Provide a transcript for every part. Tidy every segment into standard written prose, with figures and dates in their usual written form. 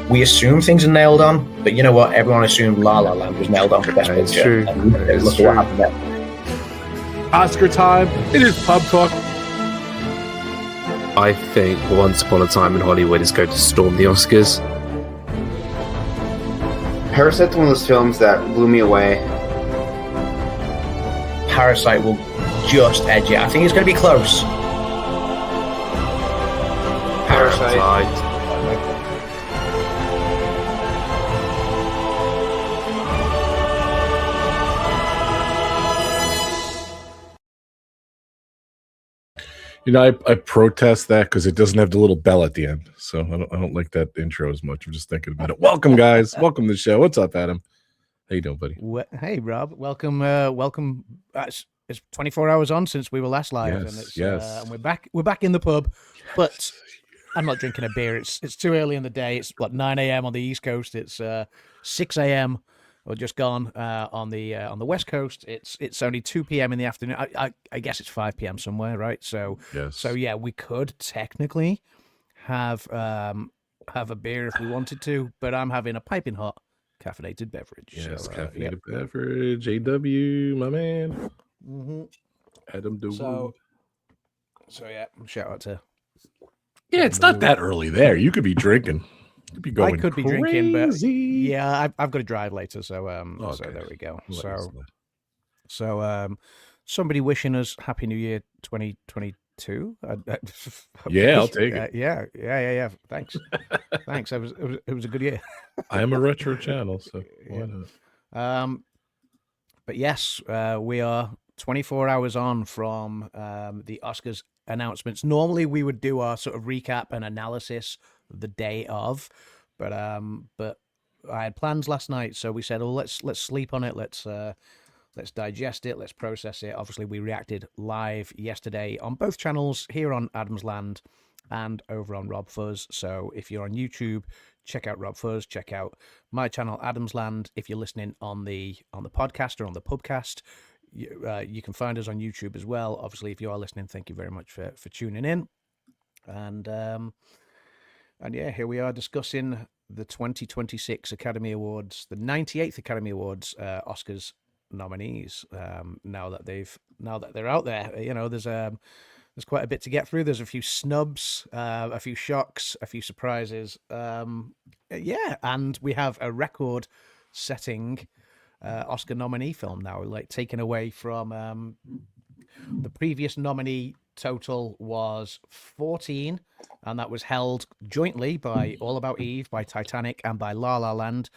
we assume things are nailed on, but you know what? Everyone assumed La La Land was nailed on for Best It's Picture. true. And look at what happened there. Oscar time. It is Pub Talk. I think Once Upon a Time in Hollywood is going to storm the Oscars. Parasite's one of those films that blew me away. Parasite will just edge it. I think it's going to be close. Parasite. You know, I protest that because it doesn't have the little bell at the end, so I don't like that intro as much. I'm just thinking about it. Welcome, guys. Welcome to the show. What's up, Adam? How you doing, buddy? Hey, Rob. Welcome. Welcome. It's 24 hours on since we were last live, Yes, and we're back. We're back in the pub, but I'm not drinking a beer. It's too early in the day. It's 9 a.m. on the East Coast. It's 6 a.m. or just gone on the West Coast. It's only 2 p.m. in the afternoon. I guess it's 5 p.m. somewhere, right? So Yes. So yeah, we could technically have a beer if we wanted to, but I'm having a piping hot caffeinated beverage. Yes, so, caffeinated beverage. AW, my man. Mm-hmm. Adam DeWoo. So yeah, shout out to. Yeah, it's not that early there. You could be drinking. You could be going I could be crazy. drinking, but yeah, I've got to drive later, so Okay. so there we go. Well, So somebody wishing us Happy New Year 2022. Yeah, I'll take it. Yeah. Thanks. Thanks. It was a good year. I am a retro channel, so why not? But yes, we are 24 hours on from the Oscars announcements. Normally we would do our sort of recap and analysis the day of, but I had plans last night, so we said, "Oh, let's sleep on it. Let's digest it. Let's process it." Obviously, we reacted live yesterday on both channels here on Adam's Land and over on RobFuz. So if you're on YouTube, check out RobFuz. Check out my channel, Adam's Land. If you're listening on the podcast or on the pubcast, you can find us on YouTube as well. Obviously, if you are listening, thank you very much for tuning in. And yeah, here we are discussing the 2026 Academy Awards, the 98th Academy Awards Oscars nominees. Now that they're out there, you know, there's quite a bit to get through. There's a few snubs, a few shocks, a few surprises. Yeah, and we have a record-setting Oscar nominee film now, like taken away from the previous nominee total was 14, and that was held jointly by All About Eve, by Titanic, and by La La Land.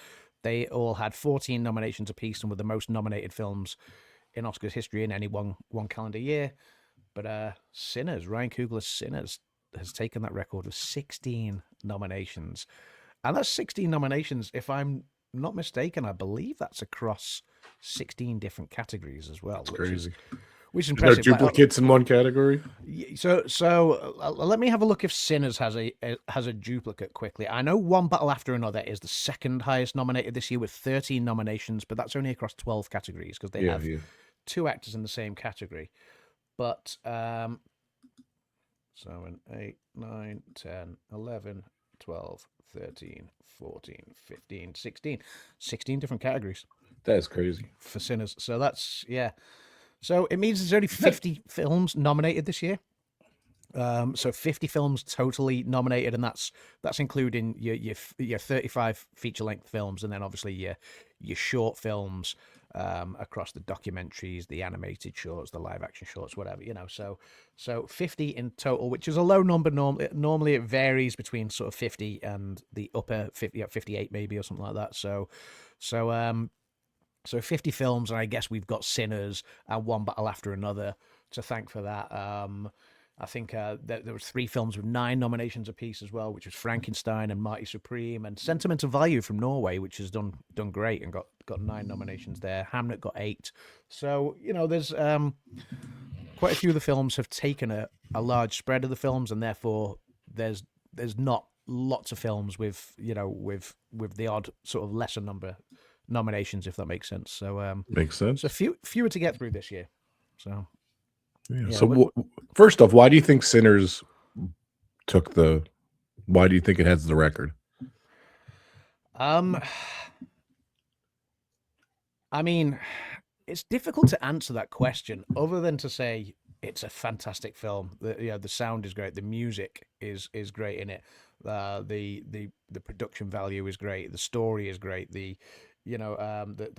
They all had 14 nominations apiece and were the most nominated films in Oscars history in any one calendar year. But Sinners, Ryan Coogler's Sinners, has taken that record with 16 nominations. And that's 16 nominations, if I'm not mistaken, I believe that's across 16 different categories as well. That's crazy. Which is There's impressive. no duplicates in one category. So let me have a look if Sinners has a duplicate quickly. I know One Battle After Another is the second highest nominated this year with 13 nominations, but that's only across 12 categories because they have two actors in the same category. But 7, 8, 9, 10, 11, 12, 13, 14, 15, 16 different categories. That is crazy for Sinners. So that's So it means there's only 50 films nominated this year. So 50 films totally nominated, and that's including your 35 feature-length films, and then obviously your short films across the documentaries, the animated shorts, the live-action shorts, whatever, you know. So 50 in total, which is a low number. Normally it varies between sort of 50 and the upper 50, 58 maybe, or something like that. So 50 films, and I guess we've got Sinners and One Battle After Another to thank for that. I think there was 3 films with 9 nominations apiece as well, which was Frankenstein and Marty Supreme, and Sentimental Value from Norway, which has done great and got 9 nominations there. Hamnet got 8. So, you know, there's quite a few of the films have taken a large spread of the films, and therefore there's not lots of films with the odd sort of lesser number nominations, if that makes sense. So makes sense. So fewer to get through this year. So so first off, why do you think Sinners why do you think it has the record? I mean, it's difficult to answer that question other than to say it's a fantastic film. The sound is great, the music is great in it, the production value is great, the story is great, the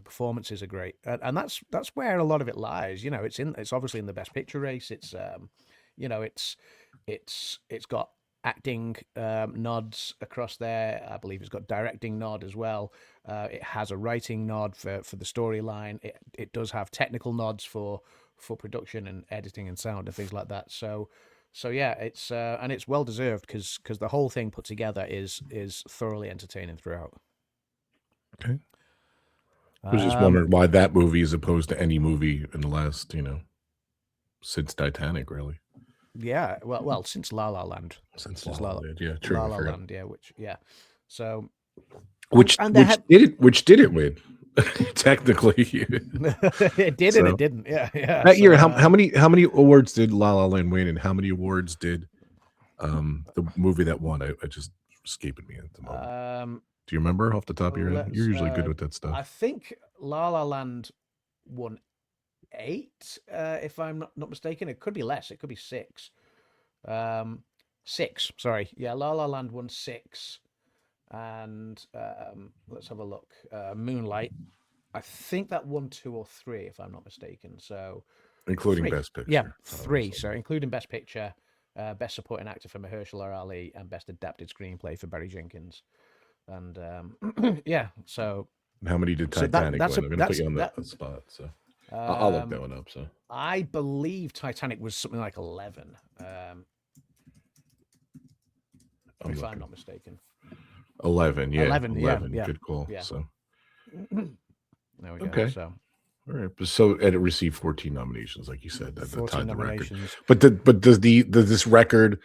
performances are great, and that's where a lot of it lies. It's obviously in the best picture race. It's it's got acting nods across there. I believe it's got directing nod as well. It has a writing nod for the storyline. It does have technical nods for production and editing and sound and things like that. So yeah, it's and it's well deserved because the whole thing put together is thoroughly entertaining throughout. Okay. I was just wondering why that movie as opposed to any movie in the last, since Titanic, really. Yeah, well, since La La Land. Since La La Land, yeah, true. La La Land, yeah, So, which did it win? Technically, it did and it didn't. Yeah. That year, how many awards did La La Land win, and how many awards did the movie that won? I just escaping me at the moment. Do you remember off the top of your head? You're usually good with that stuff. I think La La Land won 8, if I'm not mistaken. It could be less. It could be 6. 6. Sorry. Yeah, La La Land won 6. And let's have a look. Moonlight, I think that won 2 or 3, if I'm not mistaken. So including 3. Best Picture. Yeah, 3. So including Best Picture, Best Supporting Actor for Mahershala Ali, and Best Adapted Screenplay for Barry Jenkins. And yeah, so how many did Titanic win? I'm going to put you on that spot. So I'll look that one up. So I believe Titanic was something like 11, if I'm not mistaken. 11, yeah. 11, yeah. Good call. Yeah. So there we go. Okay. So all right. So it received 14 nominations, like you said, at the 14 time the record. nominations. But does this record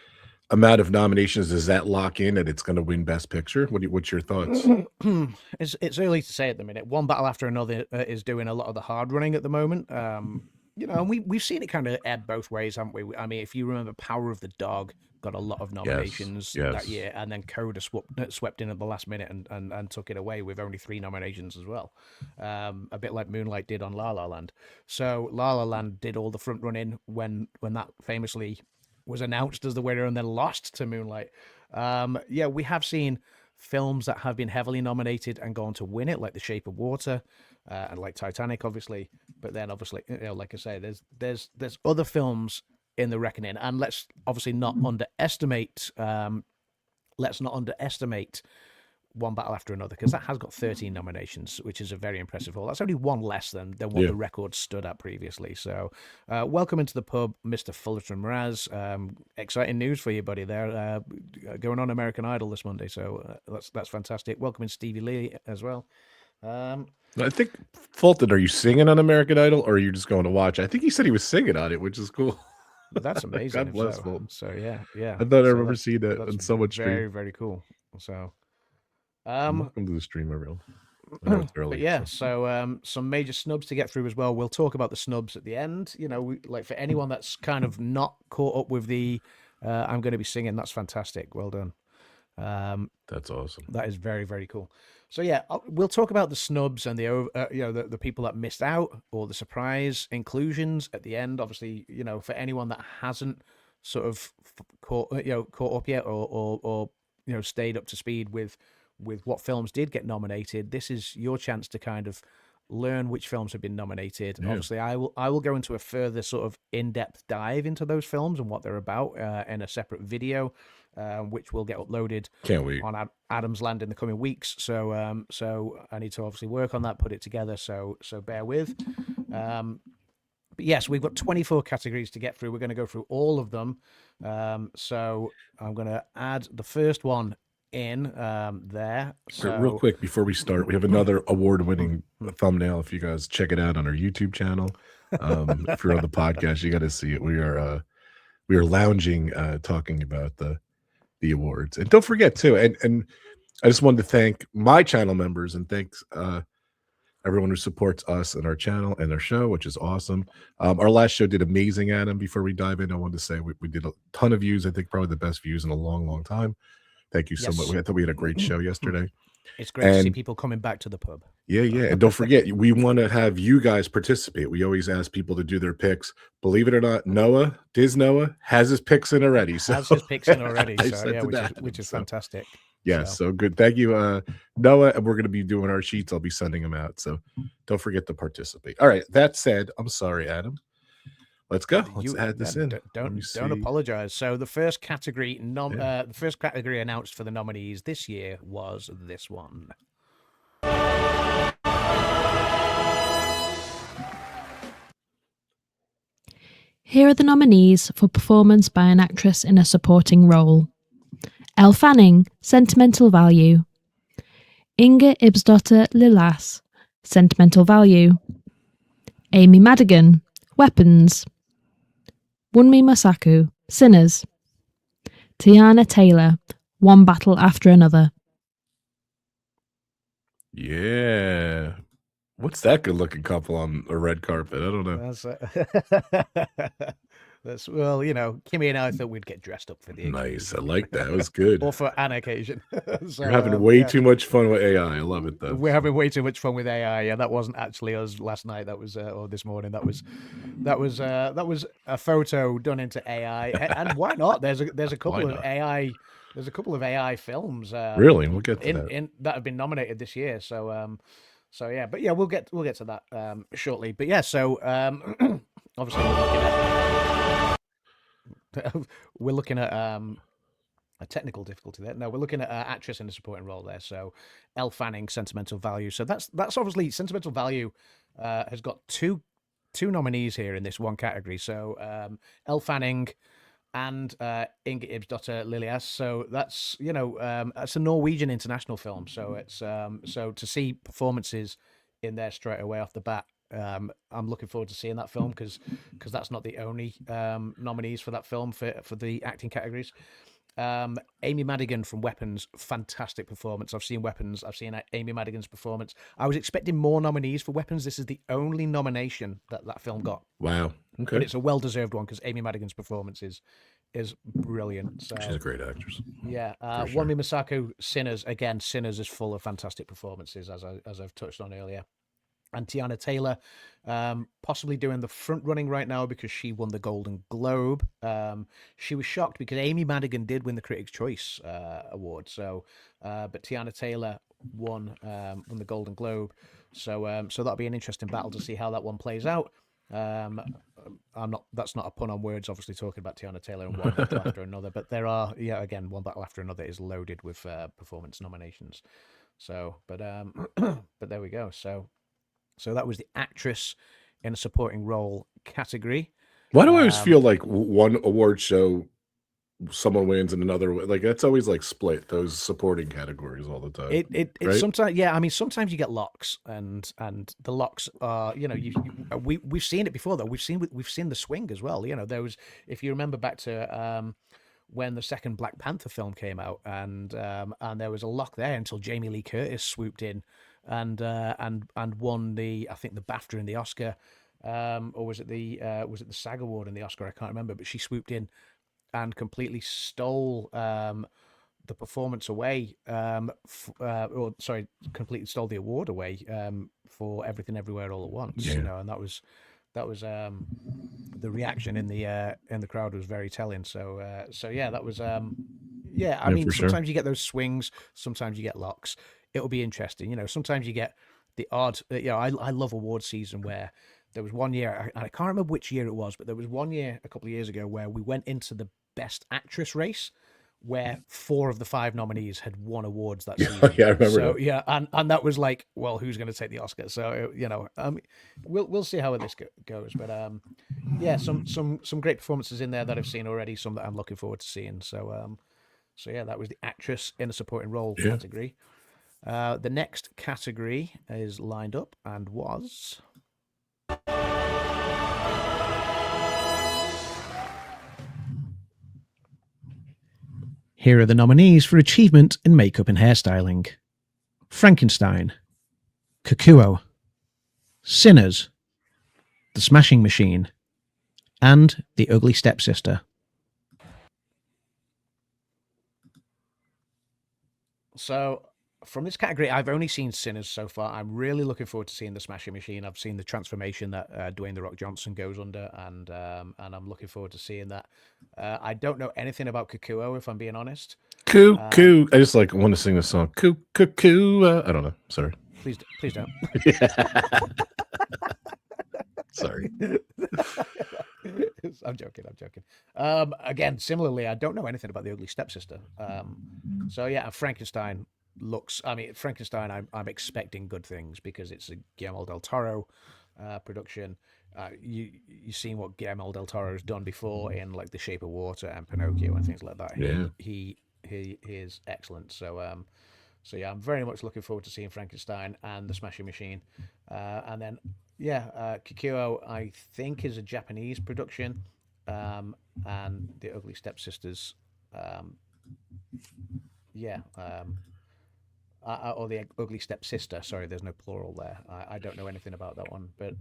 amount of nominations, does that lock in that it's going to win Best Picture? What's your thoughts? It's early to say at the minute. One battle after another is doing a lot of the hard running at the moment. And we've seen it kind of ebb both ways, haven't we? I mean, if you remember, Power of the Dog got a lot of nominations that year, and then Coda swept in at the last minute and took it away with only 3 nominations as well. A bit like Moonlight did on La La Land. So La La Land did all the front running when that famously was announced as the winner and then lost to Moonlight. Yeah, we have seen films that have been heavily nominated and gone to win it, like The Shape of Water, and like Titanic, obviously. But then, obviously, like I say, there's other films in the reckoning, and let's obviously not underestimate. Let's not underestimate One Battle After Another, because that has got 13 nominations, which is a very impressive haul. That's only one less than what the record stood at previously. So welcome into the pub, Mr. Fullerton Mraz. Exciting news for you, buddy, there. Going on American Idol this Monday, so that's fantastic. Welcome in Stevie Lee as well. I think, Fulton, are you singing on American Idol, or are you just going to watch? I think he said he was singing on it, which is cool. That's amazing. God bless Fulton. So yeah. I thought I remember seeing that on so much stream. Very, very cool. So welcome to the stream, everyone. I know it's early, but yeah, so some major snubs to get through as well. We'll talk about the snubs at the end. Like for anyone that's kind of not caught up with the I'm going to be singing, that's fantastic. Well done. That's awesome. That is very, very cool. So yeah, we'll talk about the snubs and the people that missed out, or the surprise inclusions at the end. Obviously, for anyone that hasn't sort of caught up yet, or stayed up to speed with what films did get nominated, this is your chance to kind of learn which films have been nominated. Yeah. Obviously, I will go into a further sort of in-depth dive into those films and what they're about in a separate video, which will get uploaded on Adam's Land in the coming weeks. So I need to obviously work on that, put it together. So bear with. But yes, we've got 24 categories to get through. We're going to go through all of them. So I'm going to add the first one in there. So real quick before we start, we have another award-winning thumbnail. If you guys check it out on our YouTube channel, if you're on the podcast, you got to see it. We are lounging, talking about the awards, and don't forget too. And I just wanted to thank my channel members and thanks everyone who supports us and our channel and our show, which is awesome. Our last show did amazing, Adam. Before we dive in, I wanted to say we did a ton of views. I think probably the best views in a long, long time. Thank you so much. I thought we had a great show yesterday. It's great to see people coming back to the pub. Yeah. And don't forget, we want to have you guys participate. We always ask people to do their picks. Believe it or not, Noah has his picks in already. So has his picks in already. So yeah, which is fantastic. Yes, so good. Thank you, Noah. And we're going to be doing our sheets. I'll be sending them out. So don't forget to participate. All right. That said, I'm sorry, Adam. Let's go. Let's add this in. Don't apologize. So the first category, announced for the nominees this year was this one. Here are the nominees for performance by an actress in a supporting role. Elle Fanning, Sentimental Value. Inga Ibsdotter Lilas, Sentimental Value. Amy Madigan, Weapons. Wunmi Mosaku, Sinners. Tiana Taylor, One Battle After Another. Yeah. What's that good-looking couple on a red carpet? I don't know. That's well, Kimmy and I thought we'd get dressed up for the occasion. Nice. I like that. It was good. Or for an occasion. So, you're having way too much fun with AI. I love it, though. We're having way too much fun with AI. Yeah, that wasn't actually us last night. That was or this morning. That was a photo done into AI. And why not? There's a couple of AI. There's a couple of AI films. Really, we'll get to that. That have been nominated this year. So yeah, but yeah, we'll get to that shortly. But yeah, so obviously we're looking at a technical difficulty there. No, we're looking at actress in a supporting role there. So Elle Fanning, Sentimental Value. So that's obviously Sentimental Value has got two nominees here in this one category. So Elle Fanning and Inga Ibsdotter Lilias. So that's that's a Norwegian international film. So it's so to see performances in there straight away off the bat. I'm looking forward to seeing that film because that's not the only nominees for that film for the acting categories. Amy Madigan from Weapons, fantastic performance. I've seen Weapons. I've seen Amy Madigan's performance. I was expecting more nominees for Weapons. This is the only nomination that film got. Wow. Okay. But it's a well-deserved one because Amy Madigan's performance is brilliant. So, she's a great actress. Yeah. Wunmi Mosaku, Sinners. Again, Sinners is full of fantastic performances, as I've touched on earlier. And Tiana Taylor, possibly doing the front running right now because she won the Golden Globe. She was shocked because Amy Madigan did win the Critics' Choice Award. So, but Tiana Taylor won the Golden Globe. So that'll be an interesting battle to see how that one plays out. That's not a pun on words, obviously talking about Tiana Taylor and one battle after another. But there are, again, one battle after another is loaded with performance nominations. So, but there we go. So that was the actress in a supporting role category. Why do I always feel like one award show someone wins and another like that's always like split those supporting categories all the time? It right? Sometimes, yeah. I mean, sometimes you get locks, and the locks are we've seen it before though. We've seen the swing as well. There was, if you remember back to when the second Black Panther film came out, and there was a lock there until Jamie Lee Curtis swooped in and won the BAFTA and the Oscar, or was it the SAG Award and the Oscar? I can't remember, but she swooped in and completely stole the performance away, completely stole the award away for Everything Everywhere All at Once. Yeah. And that was the reaction in the crowd was very telling. So yeah, that was I mean, sometimes you get those swings, sometimes you get locks. It'll be interesting. Sometimes you get the odd. I love award season where there was one year, I can't remember which year it was, but there was one year a couple of years ago where we went into the Best Actress race, where 4 of the 5 nominees had won awards that season. Yeah, I remember. So that. yeah, and that was like, well, who's going to take the Oscar? So we'll see how this goes. But some great performances in there that I've seen already. Some that I'm looking forward to seeing. So yeah, that was the actress in a supporting role category. The next category is lined up and was. Here are the nominees for achievement in makeup and hairstyling: Frankenstein, Kakuo, Sinners, The Smashing Machine, and The Ugly Stepsister. So from this category, I've only seen Sinners so far. I'm really looking forward to seeing the Smashing Machine. I've seen the transformation that Dwayne the Rock Johnson goes under, and I'm looking forward to seeing that. I don't know anything about Kikuo, if I'm being honest. Coo, coo. I just like want to sing this song. Coo, coo, coo. I don't know. Sorry. Please don't. Sorry. I'm joking. Again, similarly, I don't know anything about The Ugly Stepsister. So yeah, Frankenstein looks. I mean, Frankenstein. I'm expecting good things because it's a Guillermo del Toro production. You've seen what Guillermo del Toro has done before in like The Shape of Water and Pinocchio and things like that. Yeah. He is excellent. So yeah, I'm very much looking forward to seeing Frankenstein and the Smashing Machine, and then Kikuo I think is a Japanese production, and The Ugly Stepsisters, or The Ugly Stepsister. Sorry, there's no plural there. I don't know anything about that one, but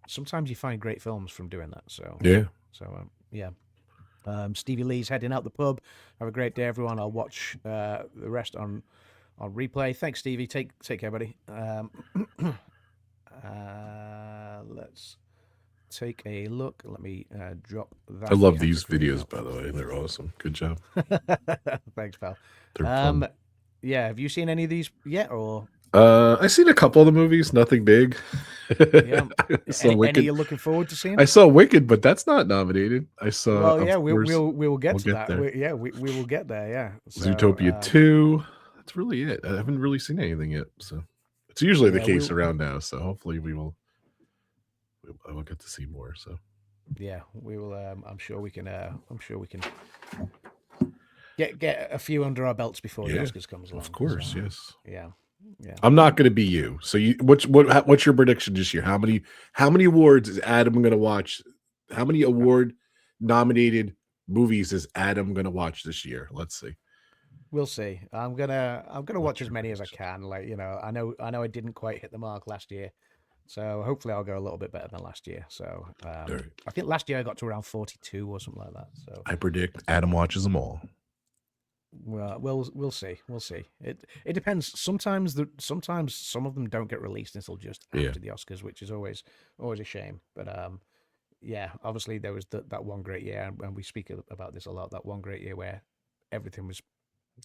sometimes you find great films from doing that. So yeah. Stevie Lee's heading out the pub. Have a great day, everyone. I'll watch the rest on replay. Thanks, Stevie. Take care, buddy. Let's take a look. Let me drop that. I love these videos, by the way. They're awesome. Good job. Thanks, pal. They're fun. Yeah, have you seen any of these yet, or? I've seen a couple of the movies, nothing big. Yeah. Wicked. Any you're looking forward to seeing? I saw Wicked, but that's not nominated. I saw. Well, yeah, we will get to that. There. We will get there. Yeah. So, Zootopia 2. That's really it. I haven't really seen anything yet, so it's usually the case around now. So hopefully I will get to see more. So yeah, we will. I'm sure we can get a few under our belts before the Oscars comes along. Of course, yes. Yeah. I'm not going to be you. So what's your prediction this year? How many awards is Adam going to watch? How many award nominated movies is Adam going to watch this year? Let's see. We'll see. I'm gonna watch as many as I can. Like, I know I didn't quite hit the mark last year, so hopefully I'll go a little bit better than last year. So I think last year I got to around 42 or something like that. So I predict Adam watches them all. Well, we'll see. It depends. Sometimes some of them don't get released until just after the Oscars, which is always a shame. But obviously there was that one great year, and we speak about this a lot. That one great year where everything was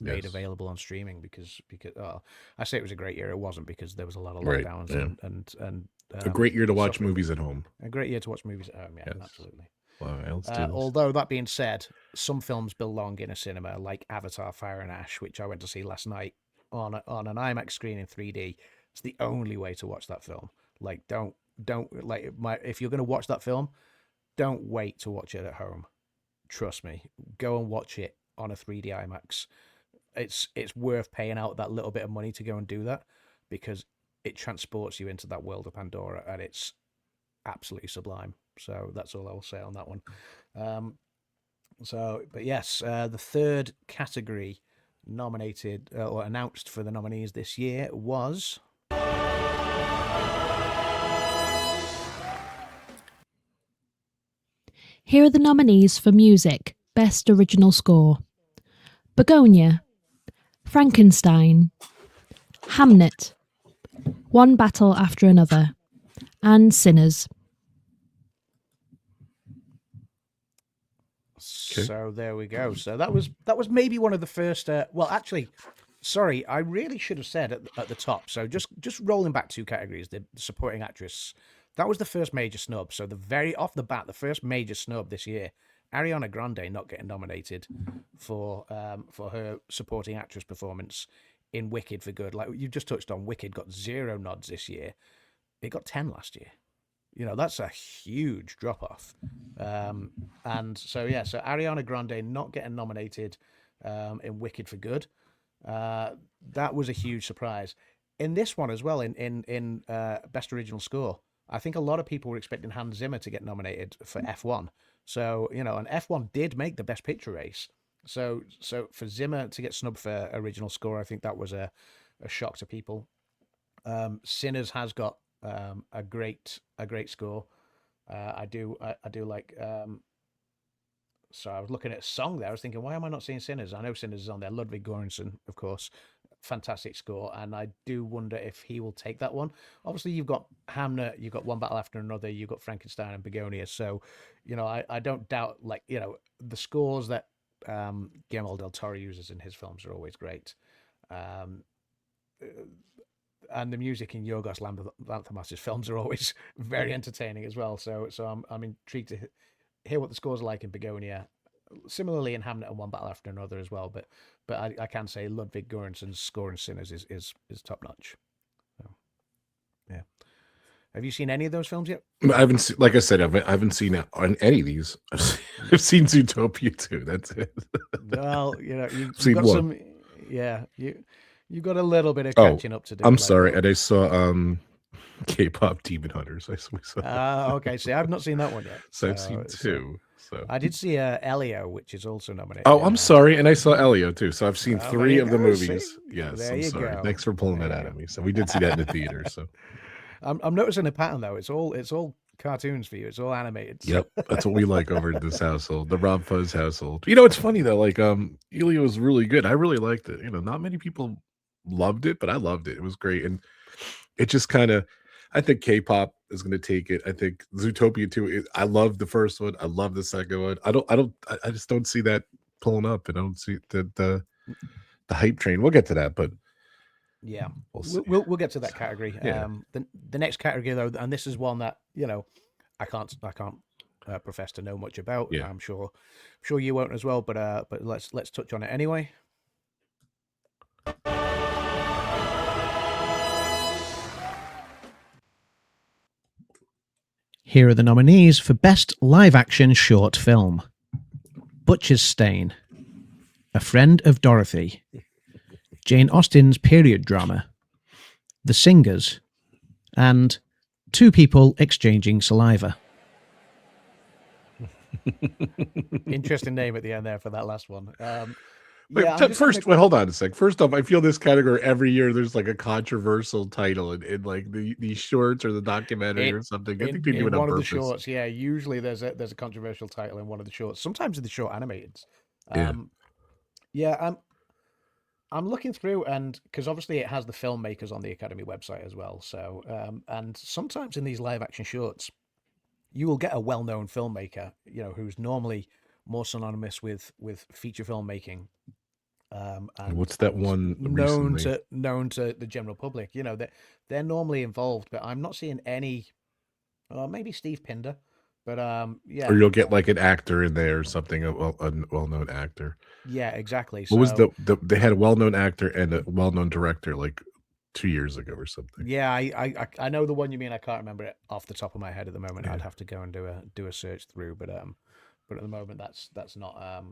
made available on streaming because I say it was a great year. It wasn't, because there was a lot of lockdowns and a great year to watch movies at home. A great year to watch movies at home. Yeah, absolutely. Well, although that being said, some films belong in a cinema, like Avatar: Fire and Ash, which I went to see last night on an IMAX screen in 3D. It's the only way to watch that film. Like, don't if you're going to watch that film, don't wait to watch it at home. Trust me, go and watch it on a 3D IMAX. It's worth paying out that little bit of money to go and do that, because it transports you into that world of Pandora, and it's absolutely sublime. So that's all I will say on that one. But yes, the third category nominated or announced for the nominees this year was Here are the nominees for music, Best Original Score: Begonia, Frankenstein, Hamnet, One Battle After Another, and Sinners. So there we go. So that was maybe one of the first. Well, actually, sorry, I really should have said at the top. So just rolling back 2 categories, the supporting actress. That was the first major snub. So off the bat, the first major snub this year, Ariana Grande not getting nominated for her supporting actress performance in Wicked for Good. Like you just touched on, Wicked got 0 nods this year. It got 10 last year. That's a huge drop off. And so Ariana Grande not getting nominated in Wicked for Good. That was a huge surprise. In this one as well, in Best Original Score, I think a lot of people were expecting Hans Zimmer to get nominated for F1. So, and F1 did make the Best Picture race. So for Zimmer to get snubbed for original score, I think that was a shock to people. Sinners has got a great score. I do like. So I was looking at a song there. I was thinking, why am I not seeing Sinners? I know Sinners is on there. Ludwig Göransson, of course, fantastic score, and I do wonder if he will take that one. Obviously, you've got Hamnet, you've got One Battle After Another, you've got Frankenstein and Begonia. So, I don't doubt, like, the scores that Guillermo del Toro uses in his films are always great. And the music in Yorgos Lanthimos' films are always very entertaining as well. So I'm intrigued to hear what the scores are like in Begonia. Similarly in Hamnet and One Battle After Another as well, but I can say Ludwig Göransson's score in Sinners is top notch. So, yeah. Have you seen any of those films yet? I haven't seen, like I said, I haven't seen it on any of these. I've seen Zootopia too. That's it. Well, you've seen got one. some. Yeah, you got a little bit of catching up to do. I'm sorry, and I saw K-pop Demon Hunters. We saw. Okay. See, I've not seen that one yet. So I've seen two. So I did see Elio, which is also nominated. Oh, I'm sorry, and I saw Elio too. So I've seen 3 of the movies. See? Yes, There I'm you sorry. go. Thanks for pulling that out of me. So we did see that in the theater. So I'm noticing a pattern though. It's all cartoons for you. It's all animated. So. yep, that's what we like over at this household, the RobFuz household. It's funny though. Like Elio was really good. I really liked it. Not many people loved it, but I loved it. It was great, and it just kind of. I think K-pop is going to take it. I think Zootopia 2. I love the first one. I love the second one. I just don't see that pulling up. I don't see the hype train. We'll get to that, but yeah, we'll get to that category. Yeah. The next category though, and this is one that I can't profess to know much about. Yeah. I'm sure you won't as well. But let's touch on it anyway. Here are the nominees for Best Live-Action Short Film. Butcher's Stain, A Friend of Dorothy, Jane Austen's period drama, The Singers, and Two People Exchanging Saliva. Interesting name at the end there for that last one. Hold on a sec. First off, I feel this category every year there's like a controversial title in like the shorts or the documentary or something. I think they do it on one purpose. Of the shorts. Yeah, usually there's a controversial title in one of the shorts. Sometimes in the short animated. I'm looking through, and because obviously it has the filmmakers on the Academy website as well. So and sometimes in these live action shorts, you will get a well-known filmmaker, who's normally more synonymous with feature filmmaking. And what's that one known to the general public? They're normally involved, but I'm not seeing any. Maybe Steve Pinder, but yeah. Or you'll get like an actor in there or something, a well-known actor. Yeah, exactly. What was they had a well-known actor and a well-known director like 2 years ago or something. Yeah, I know the one you mean. I can't remember it off the top of my head at the moment. Yeah. I'd have to go and do a search through, but at the moment that's not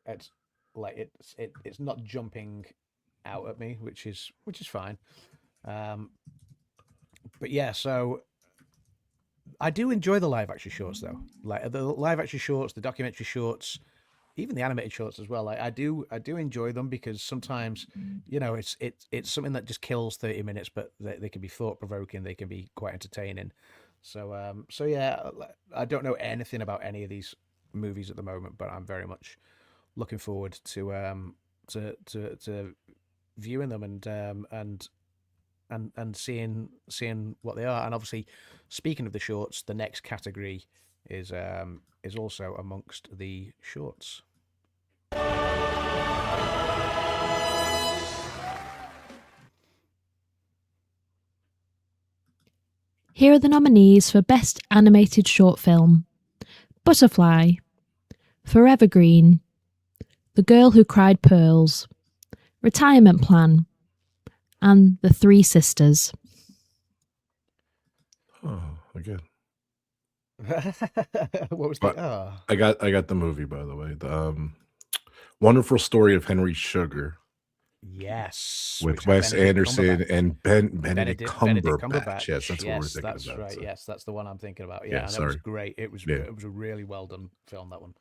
it's like it's not jumping out at me, which is fine. But yeah, so I do enjoy the live action shorts though. Like the live action shorts, the documentary shorts, even the animated shorts as well. Like I do enjoy them because sometimes, it's something that just kills 30 minutes, but they can be thought provoking. They can be quite entertaining. So yeah, I don't know anything about any of these movies at the moment, but I'm very much looking forward to viewing them and seeing what they are. And obviously, speaking of the shorts, the next category is also amongst the shorts. Here are the nominees for Best Animated Short Film: Butterfly, Forever Green, The Girl Who Cried Pearls, Retirement Plan, and The Three Sisters. Oh, again. What was that? Oh. I got the movie, by the way. The Wonderful Story of Henry Sugar. Yes, with Wes Anderson and Benedict Cumberbatch. Yes, that's what we're thinking that's about. Right. So. Yes, that's the one I'm thinking about. Yeah, and sorry. It was great. It was a really well done film, that one.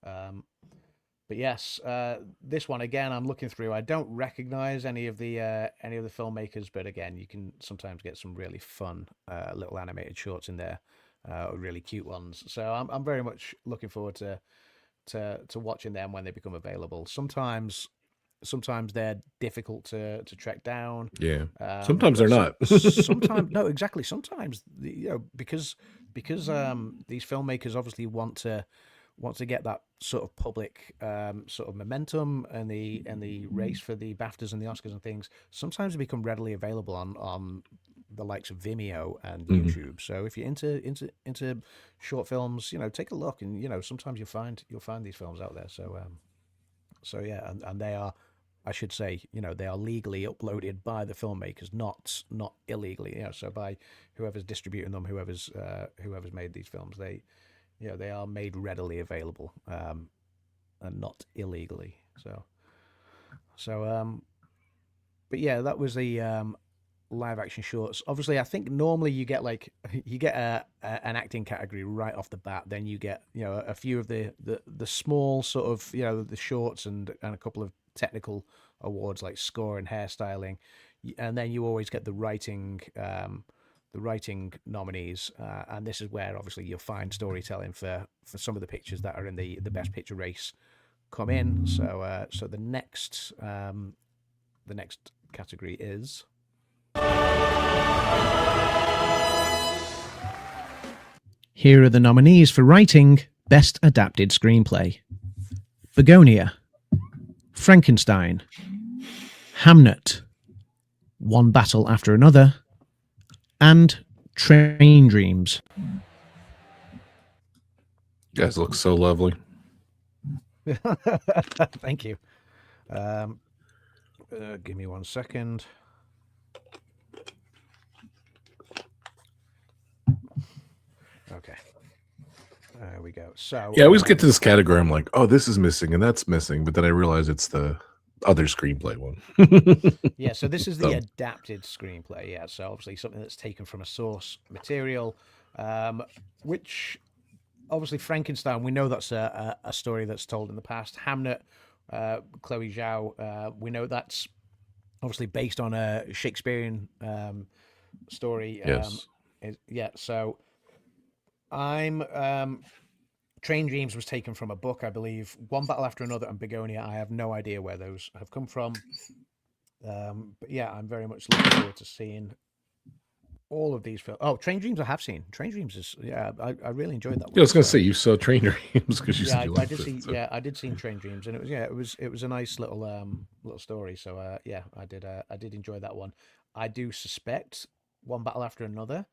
But yes, this one again, I'm looking through. I don't recognize any of the filmmakers, but again, you can sometimes get some really fun little animated shorts in there, really cute ones. So I'm very much looking forward to watching them when they become available. Sometimes sometimes they're difficult to track down. Yeah. Sometimes they're not. Sometimes no, exactly. Sometimes because these filmmakers obviously want to get that sort of public sort of momentum and the race for the BAFTAs and the Oscars and things. Sometimes they become readily available on the likes of Vimeo and YouTube. So if you're into short films, take a look, and sometimes you'll find these films out there. So yeah, and they are, I should say, they are legally uploaded by the filmmakers, not illegally. So by whoever's distributing them, whoever's made these films, they are made readily available, and not illegally. But yeah, that was the live action shorts. Obviously, I think normally you get an acting category right off the bat. Then you get a few of the small sort of the shorts and a couple of technical awards like score and hairstyling, and then you always get the writing nominees, and this is where obviously you'll find storytelling for some of the pictures that are in the best picture race come in. So the next category is here are the nominees for writing best adapted screenplay: Begonia, Frankenstein, Hamnet, One Battle After Another, and Train Dreams. You guys look so lovely. Thank you. Give me 1 second. Okay. There we go. So yeah, I always get to this category. I'm like, oh, this is missing and that's missing, but then I realize it's the other screenplay one. Yeah, so this is the adapted screenplay. Yeah, so obviously something that's taken from a source material, which obviously Frankenstein, we know that's a story that's told in the past. Hamnet, Chloe Zhao, we know that's obviously based on a Shakespearean story. Yes. Yeah, so I'm Train Dreams was taken from a book, I believe. One Battle After Another and Begonia, I have no idea where those have come from. But yeah, I'm very much looking forward to seeing all of these films. Oh, Train Dreams I have seen. Train Dreams is, yeah, I really enjoyed that one. Yeah, I was going to say, you saw Train Dreams because you said you liked it. So. Yeah, I did see Train Dreams, and it was a nice little story. So yeah, I did enjoy that one. I do suspect One Battle After Another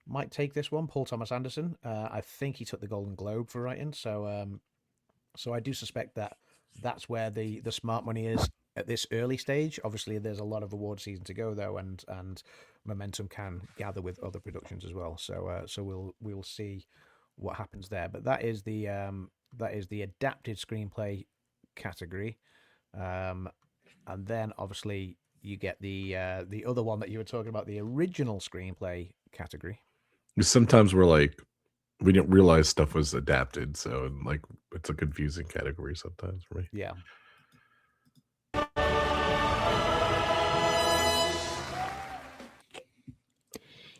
might take this one. Paul Thomas Anderson. I think he took the Golden Globe for writing. So I do suspect that's where the smart money is at this early stage. Obviously, there's a lot of award season to go though, and momentum can gather with other productions as well. So we'll see what happens there. But that is the adapted screenplay category, and then obviously you get the other one that you were talking about, the original screenplay category. Sometimes we're like, we didn't realize stuff was adapted, so like it's a confusing category sometimes for me. Yeah.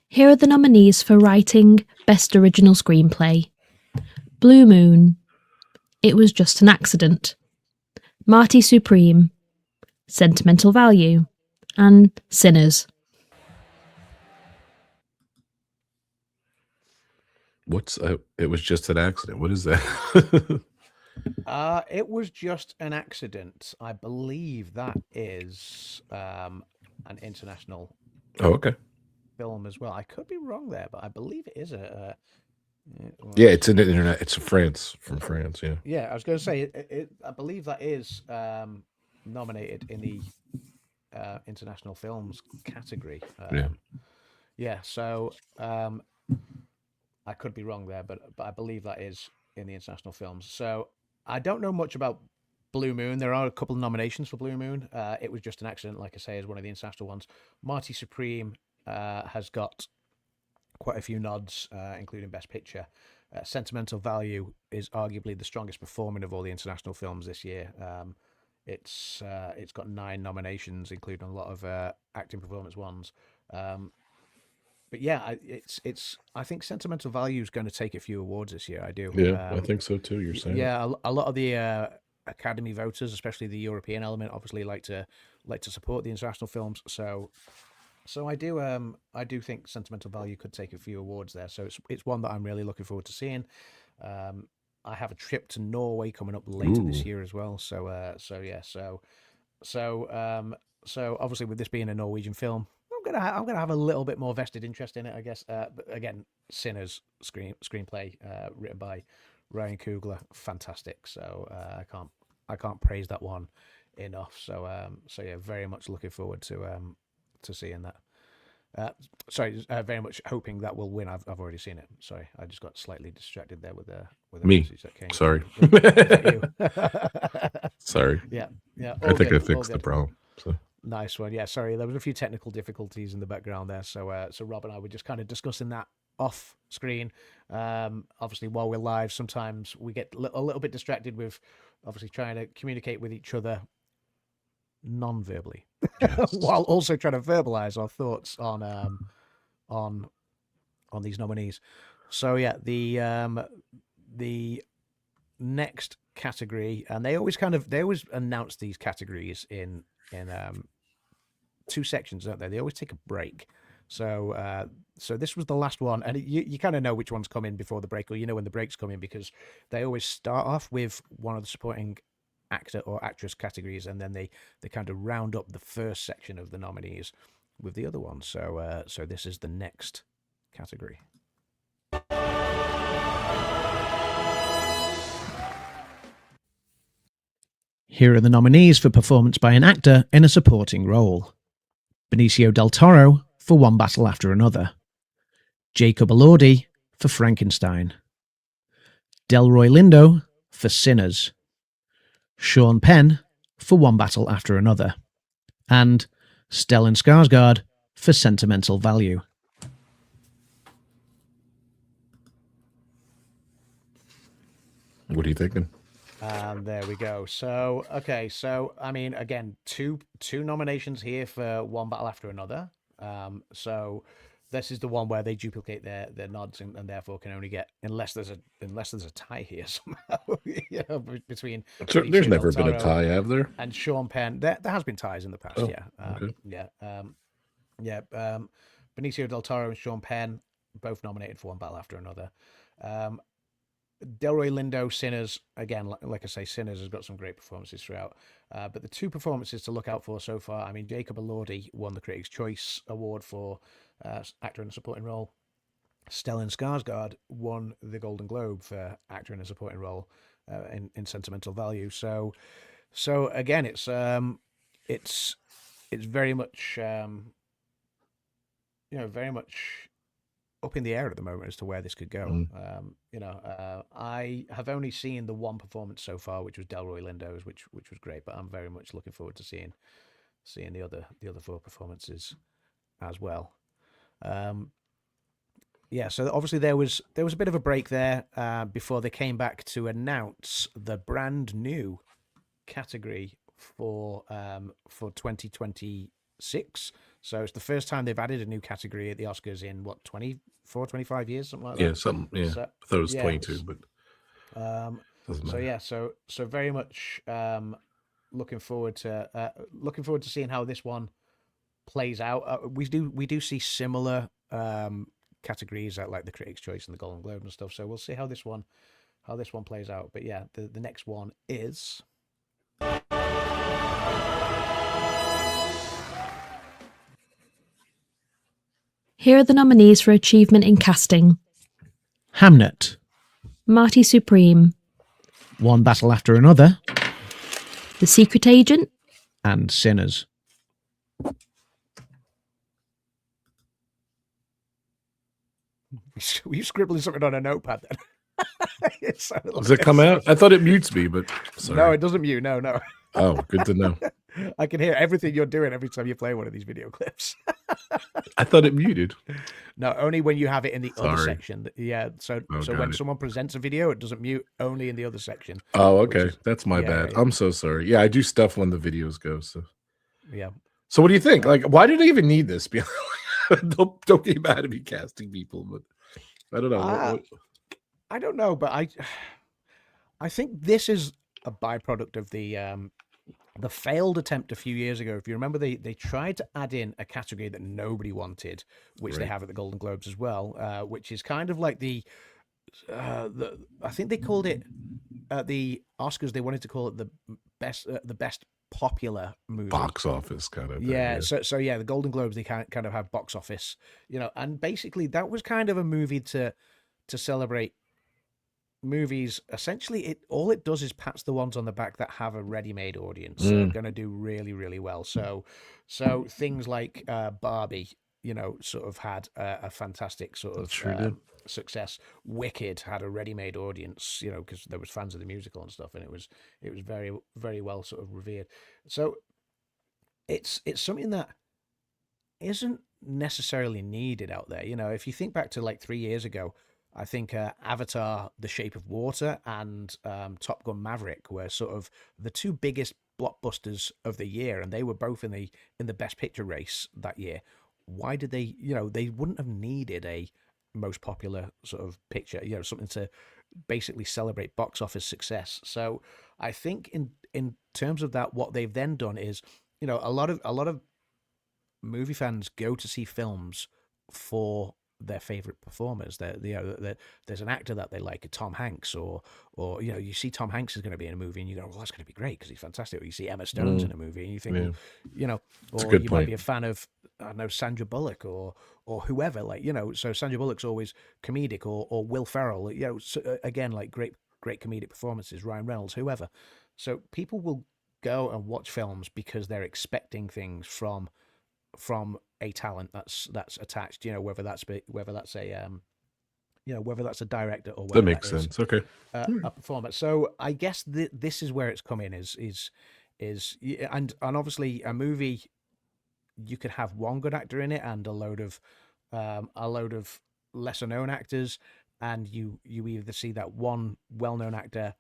Here are the nominees for writing Best Original Screenplay: Blue Moon, It Was Just an Accident, Marty Supreme, Sentimental Value, and Sinners. It Was Just an Accident? What is that? It Was Just an Accident. I believe that is an international okay. film as well. I could be wrong there, but I believe it is yeah, it's an internet. It's France, from France. Yeah. Yeah, I was going to say I believe that is nominated in the international films category. Yeah. So I could be wrong there, but I believe that is in the international films. So I don't know much about Blue Moon. There are a couple of nominations for Blue Moon. It Was Just an Accident, like I say, is one of the international ones. Marty Supreme has got quite a few nods, including Best Picture. Sentimental Value is arguably the strongest performing of all the international films this year. It's got 9 nominations, including a lot of acting performance ones. But yeah, I think Sentimental Value is going to take a few awards this year. I do. Yeah, I think so too. You're saying. Yeah, a lot of the Academy voters, especially the European element, obviously like to support the international films. So I do think Sentimental Value could take a few awards there. So it's one that I'm really looking forward to seeing. I have a trip to Norway coming up later this year as well. So obviously with this being a Norwegian film, I'm gonna have a little bit more vested interest in it, I guess. But again, Sinners screenplay written by Ryan Coogler, fantastic. So I can't praise that one enough. So yeah, very much looking forward to seeing that. Very much hoping that will win. I've already seen it. Sorry, I just got slightly distracted there with a message that came. Sorry. Sorry. Yeah. I think I fixed the problem. So. Nice one. Yeah, sorry, there was a few technical difficulties in the background there. So Rob and I were just kind of discussing that off screen. Obviously, while we're live, sometimes we get a little bit distracted with obviously trying to communicate with each other non-verbally, yes. While also trying to verbalize our thoughts on these nominees. So yeah, the next category, and they always announce these categories in two sections, don't they? They always take a break. So this was the last one, and you kind of know which one's coming before the break, or you know when the break's coming, because they always start off with one of the supporting actor or actress categories, and then they kind of round up the first section of the nominees with the other one. So this is the next category. Here are the nominees for performance by an actor in a supporting role. Benicio del Toro for One Battle After Another. Jacob Elordi for Frankenstein. Delroy Lindo for Sinners. Sean Penn for One Battle After Another. And Stellan Skarsgård for Sentimental Value. What are you thinking? There we go. So, okay. So, I mean, again, two nominations here for One Battle After Another. So this is the one where they duplicate their nods and therefore can only get, unless there's a tie here somehow, between. So there's never been a tie, have there? And Sean Penn. There has been ties in the past. Oh, yeah. okay. Benicio del Toro and Sean Penn both nominated for One Battle After Another. Delroy Lindo, Sinners, again, like I say, Sinners has got some great performances throughout. But the two performances to look out for so far, I mean, Jacob Elordi won the Critics' Choice Award for actor in a supporting role. Stellan Skarsgård won the Golden Globe for actor in a supporting role in Sentimental Value. So again, it's very much very much up in the air at the moment as to where this could go. I have only seen the one performance so far, which was Delroy Lindo's, which was great, but I'm very much looking forward to seeing the other four performances as well. So obviously there was a bit of a break there before they came back to announce the brand new category for 2026. So it's the first time they've added a new category at the Oscars in 24, 25 years, something like that. Yeah, something. Yeah, so, I thought it was 22, but so very much looking forward to seeing how this one plays out. We do see similar categories like the Critics' Choice and the Golden Globe and stuff. So we'll see how this one plays out. But yeah, the next one is. Here are the nominees for achievement in casting. Hamnet. Marty Supreme. One Battle After Another. The Secret Agent. And Sinners. Were you scribbling something on a notepad then? Does it come out? I thought it mutes me, but sorry. No, it doesn't mute. No. Oh, good to know. I can hear everything you're doing every time you play one of these video clips. I thought it muted. No, only when you have it in the other section. Yeah, so when it. someone presents a video, it doesn't mute, only in the other section. Oh, okay. That's my bad. Yeah. I'm so sorry. Yeah, I do stuff when the videos go. So yeah. So what do you think? Like, why do they even need this? Don't get mad at me casting people, but I don't know. I don't know, but I think this is a byproduct of the failed attempt a few years ago. If you remember, they tried to add in a category that nobody wanted, which they have at the Golden Globes as well, which is kind of like the I think they called it at the Oscars. They wanted to call it the best popular movie, box office kind of thing. Yeah. So yeah, the Golden Globes, they kind of have box office, and basically that was kind of a movie to celebrate movies. Essentially, all it does is pats the ones on the back that have a ready-made audience, that are going to do really, really well. So things like Barbie, sort of had a fantastic sort of success. Wicked had a ready-made audience, because there was fans of the musical and stuff, and it was very, very well sort of revered. So it's something that isn't necessarily needed out there. If you think back to like 3 years ago, I think Avatar: The Shape of Water and Top Gun: Maverick were sort of the two biggest blockbusters of the year, and they were both in the Best Picture race that year. Why did they? They wouldn't have needed a most popular sort of picture, something to basically celebrate box office success. So I think in terms of that, what they've then done is, a lot of movie fans go to see films for their favorite performers. There's an actor that they like, Tom Hanks, or you see Tom Hanks is going to be in a movie and you go, well, that's going to be great because he's fantastic. Or you see Emma Stone's in a movie and you think, or you might be a fan of, I don't know, Sandra Bullock or whoever, so Sandra Bullock's always comedic, or Will Ferrell, so, again, like great comedic performances, Ryan Reynolds, whoever. So people will go and watch films because they're expecting things from a talent that's attached, whether that's a whether that's a director or whether that makes sense. Okay, a performer. So I guess this is where it's come in, is and obviously a movie, you could have one good actor in it and a load of lesser known actors, and you either see that one well-known actor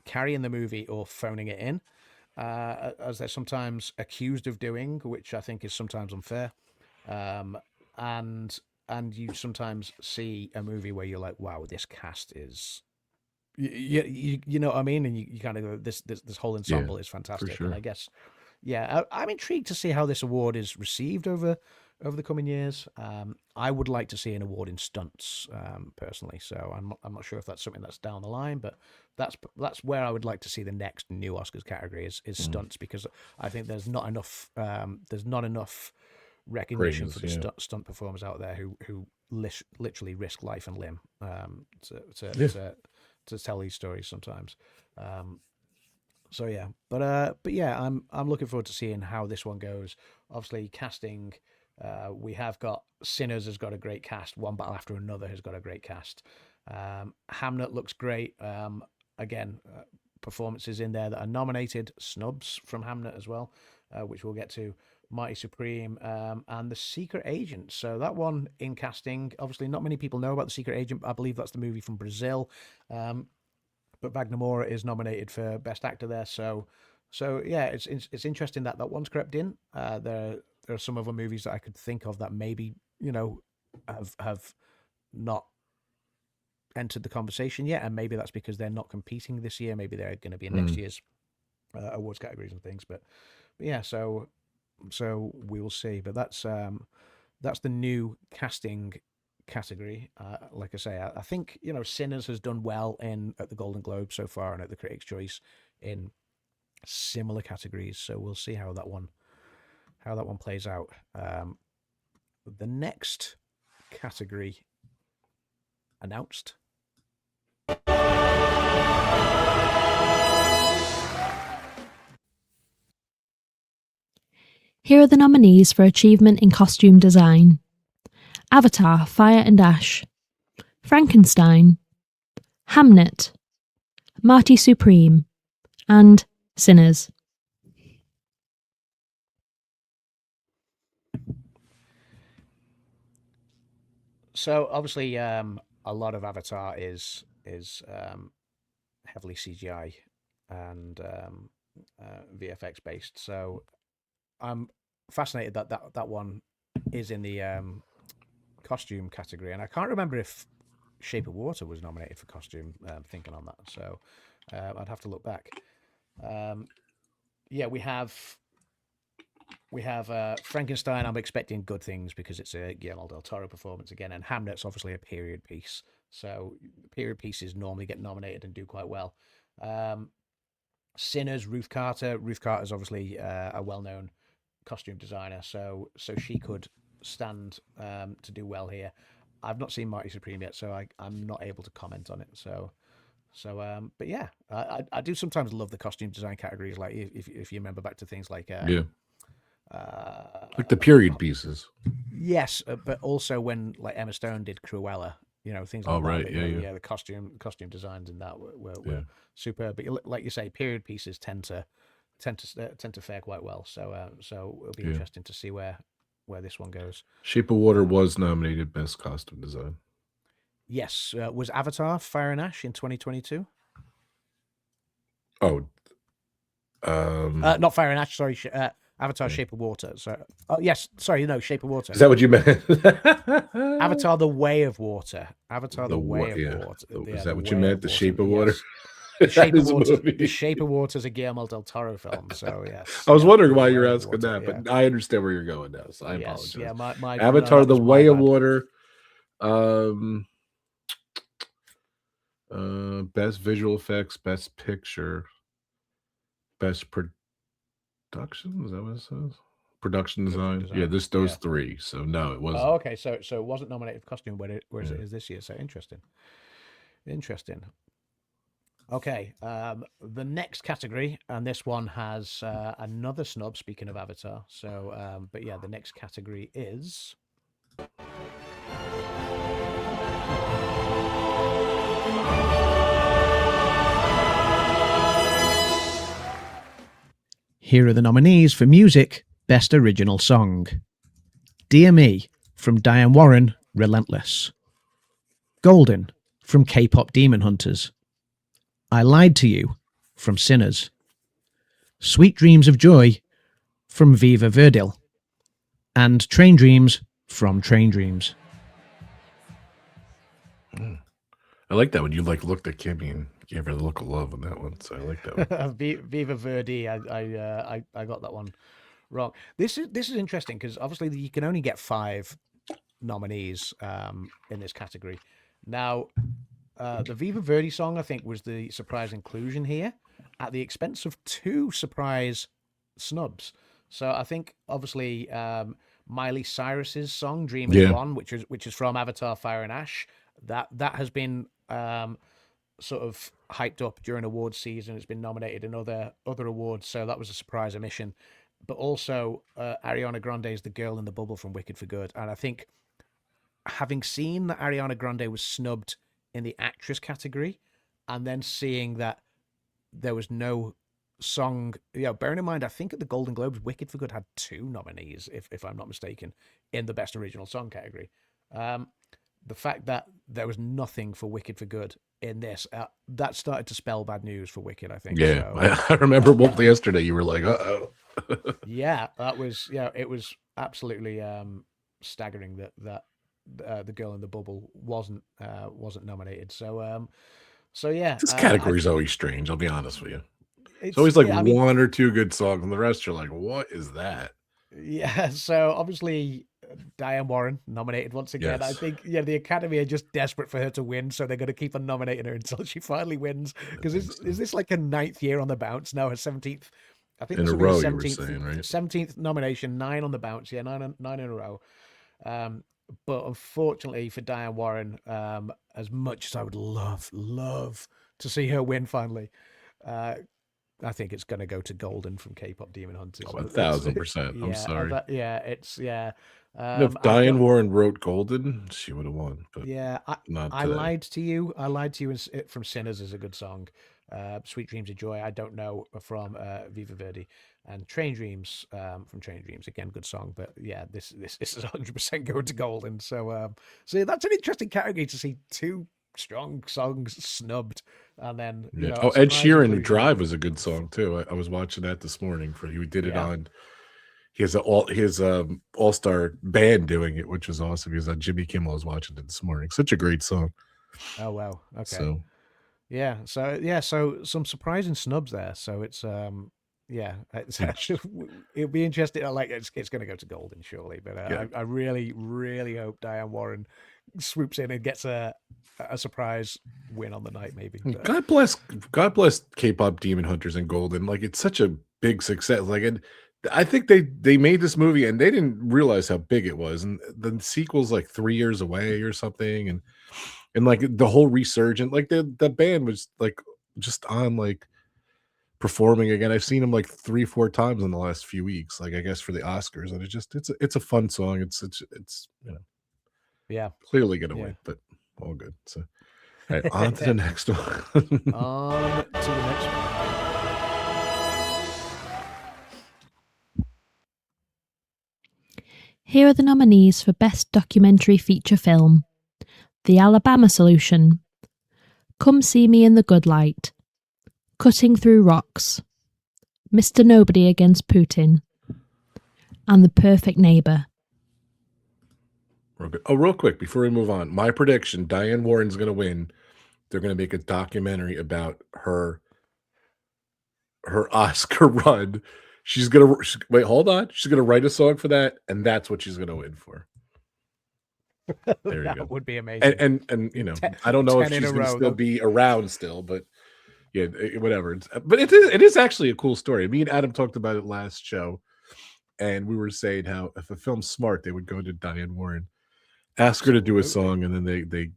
carrying the movie or phoning it in, as they're sometimes accused of doing, which I think is sometimes unfair. And you sometimes see a movie where you're like, wow, this cast is, you know what I mean? And you kind of go, this whole ensemble is fantastic. sure. And I guess, I'm intrigued to see how this award is received over the coming years. I would like to see an award in stunts, personally. So I'm not sure if that's something that's down the line, but that's where I would like to see the next new Oscars category is stunts, because I think there's not enough recognition for the stunt performers out there who literally risk life and limb to tell these stories sometimes. So yeah, but yeah, I'm looking forward to seeing how this one goes. Obviously, casting, we have got Sinners has got a great cast. One Battle After Another has got a great cast. Hamnet looks great. Again, performances in there that are nominated, snubs from Hamnet as well, which we'll get to. Mighty Supreme, and The Secret Agent. So that one in casting, obviously not many people know about The Secret Agent. I believe that's the movie from Brazil. But Wagner Moura is nominated for Best Actor there. So yeah, it's interesting that one's crept in. There are some other movies that I could think of that maybe, have not entered the conversation yet, and maybe that's because they're not competing this year. Maybe they're going to be in next year's awards categories and things. But yeah, so we will see. But that's the new casting category. Like I say, I think Sinners has done well at the Golden Globe so far and at the Critics' Choice in similar categories. So we'll see how that one plays out. The next category announced. Here are the nominees for achievement in costume design: Avatar: Fire and Ash, Frankenstein, Hamnet, Mighty Supreme, and Sinners. So obviously, a lot of Avatar is heavily CGI and VFX based. So I'm fascinated that one is in the costume category, and I can't remember if Shape of Water was nominated for costume. Thinking on that, so I'd have to look back. Yeah, we have Frankenstein. I'm expecting good things because it's a Guillermo del Toro performance again, and Hamlet's obviously a period piece, so period pieces normally get nominated and do quite well. Sinners, Ruth Carter. Ruth Carter's obviously a well-known costume designer, so she could stand to do well here. I've not seen Marty Supreme yet, so I'm not able to comment on it. So, but yeah, I do sometimes love the costume design categories. Like if you remember back to things like like the period pieces. Yes, but also when like Emma Stone did Cruella, things like that. Right, The costume designs in that were superb. But like you say, period pieces tend to fare quite well. So it'll be interesting to see where this one goes. Shape of Water was nominated Best Costume Design. Yes, was Avatar Fire and Ash in 2022? Oh, not Fire and Ash. Sorry, Avatar Shape of Water. So, yes, sorry, no, Shape of Water. Is that what you meant? Avatar: The Way of Water. Avatar: The Way of Water. Is that what you meant? The Shape of Water. The Shape of Water is a Guillermo del Toro film. So yes, I was wondering why you're asking that, but I understand where you're going now. So I apologize. Yeah, my Avatar: The Way of Water. Best visual effects, best picture, best production. Is that what it says? Production design. Yeah, those three. So no, it wasn't. Oh, okay. So it wasn't nominated for costume, whereas it is this year. So interesting. Okay, the next category, and this one has another snub. Speaking of Avatar, so but yeah, the next category is. Here are the nominees for music, Best Original Song. Dear Me from Diane Warren, Relentless. Golden from K-pop Demon Hunters. I Lied to You from Sinners. Sweet Dreams of Joy from Viva Verdil. And Train Dreams from Train Dreams. I like that when you looked at Kimmy and gave her the look of love on that one. So I like that one. Viva Verdi, I got that one wrong. This is interesting because obviously you can only get 5 nominees in this category. Now, the Viva Verdi song, I think, was the surprise inclusion here at the expense of 2 surprise snubs. So I think obviously Miley Cyrus's song "Dreaming On," which is from Avatar: Fire and Ash, that has been sort of hyped up during awards season. It's been nominated in other awards, so that was a surprise omission. But also Ariana Grande's "The Girl in the Bubble" from Wicked for Good, and I think having seen that Ariana Grande was snubbed in the actress category, and then seeing that there was no song, bearing in mind, I think at the Golden Globes, Wicked for Good had 2 nominees, if I'm not mistaken, in the Best Original Song category. The fact that there was nothing for Wicked for Good in this, that started to spell bad news for Wicked, I think. Yeah, so, I remember yesterday you were like, uh-oh. Yeah, that was, it was absolutely staggering that The Girl in the Bubble wasn't nominated. So yeah. This category is always strange, I'll be honest with you. It's always like one or 2 good songs, and the rest you're like, what is that? Yeah, so obviously Diane Warren nominated once again. Yes. I think the Academy are just desperate for her to win, so they're going to keep on nominating her until she finally wins. Because is this like a 9th year on the bounce now? Her 17th, I think, in a row. 17th, you were saying, right? 17th nomination, 9 on the bounce. Yeah, 9 in a row. But unfortunately for Diane Warren, as much as I would love to see her win finally, I think it's going to go to Golden from K-pop Demon Hunters. 1,000%. I'm sorry. If Diane Warren wrote Golden, she would have won. But I Lied to You. I Lied to You from Sinners is a good song. Sweet Dreams of Joy, I don't know, from Viva Verdi, and Train Dreams from Train Dreams, again, good song. But yeah, this is 100% going to Golden. So that's an interesting category to see 2 strong songs snubbed, and then Ed Sheeran Drive was a good song too. I was watching that this morning. He did it on. He has his all-star band doing it, which was awesome. He was on Jimmy Kimmel. I was watching it this morning. Such a great song. Oh wow. Okay. So Yeah. So some surprising snubs there. So it's it's actually it'll be interesting. Like it's going to go to Golden surely, but I really really hope Diane Warren swoops in and gets a surprise win on the night, maybe. But, God bless K-pop Demon Hunters and Golden. Like it's such a big success. Like I think they made this movie and they didn't realize how big it was, and the sequel's like 3 years away or something, and like the whole resurgent, like the band was like just on like performing again. I've seen them like 3-4 times in the last few weeks, like I guess for the Oscars, and it's a fun song. It's yeah, clearly gonna win, but all good. So all right, on to the next one. On to the next one. Here are the nominees for Best Documentary Feature Film: The Alabama Solution, Come See Me in the Good Light, Cutting Through Rocks, Mr. Nobody Against Putin, and The Perfect Neighbor. Oh, real quick before we move on, my prediction: Diane Warren's going to win. They're going to make a documentary about her Oscar run. She's going to wait. Hold on. She's going to write a song for that, and that's what she's going to win for. There you go. That would be amazing. And you know, I don't know if she's going to still be around still, but yeah, whatever. But it is actually a cool story. Me and Adam talked about it last show, and we were saying how if a film's smart, they would go to Diane Warren, ask her to do a song, and then they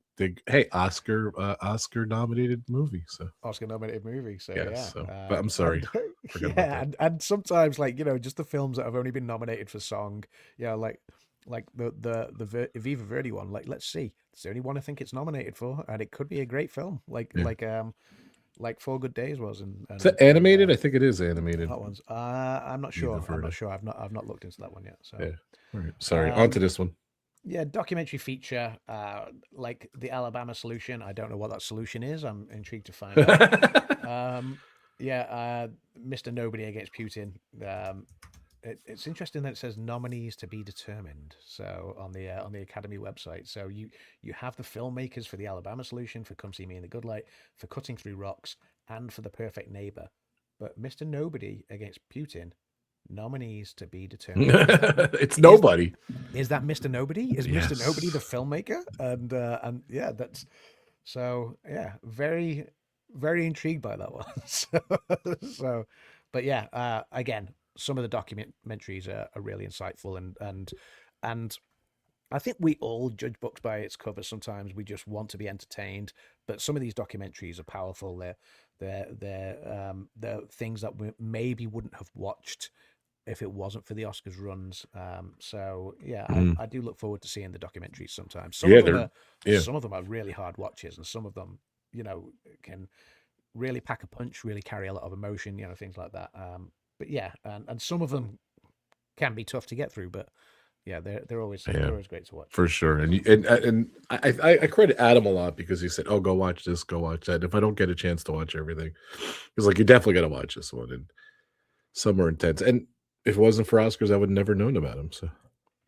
hey, Oscar nominated movie. So Oscar nominated movie. So yes, yeah. So, but I'm sorry. And sometimes like just the films that have only been nominated for song, like the Viva Verde one. Like let's see, it's the only one I think it's nominated for, and it could be a great film. Like 4 Good Days was. And is that animated? I think it is animated. That one's. I'm not sure. I'm not sure. I've not looked into that one yet. So yeah. All right. Sorry. On to this one. Yeah, documentary feature, like The Alabama Solution. I don't know what that solution is. I'm intrigued to find out. Mr. Nobody Against Putin. It's interesting that it says nominees to be determined. So on the Academy website, so you have the filmmakers for The Alabama Solution, for Come See Me in the Good Light, for Cutting Through Rocks, and for The Perfect Neighbor. But Mr. Nobody Against Putin. Nominees to be determined. It's nobody. Is that Mr. Nobody? Is yes. Mr. Nobody the filmmaker? And yeah, that's so yeah, very very intrigued by that one. so but yeah, again, some of the documentaries are really insightful and I think we all judge books by its cover. Sometimes we just want to be entertained, but some of these documentaries are powerful. They're things that we maybe wouldn't have watched if it wasn't for the Oscars runs. So yeah, I do look forward to seeing the documentaries sometimes. Some of them are really hard watches, and some of them, can really pack a punch, really carry a lot of emotion, things like that. But yeah, and some of them can be tough to get through, but yeah, they're always great to watch for sure. And I credit Adam a lot because he said, "Oh, go watch this, go watch that." If I don't get a chance to watch everything, he's like, "You definitely got to watch this one." And some are intense. And if it wasn't for Oscars, I would never known about him. So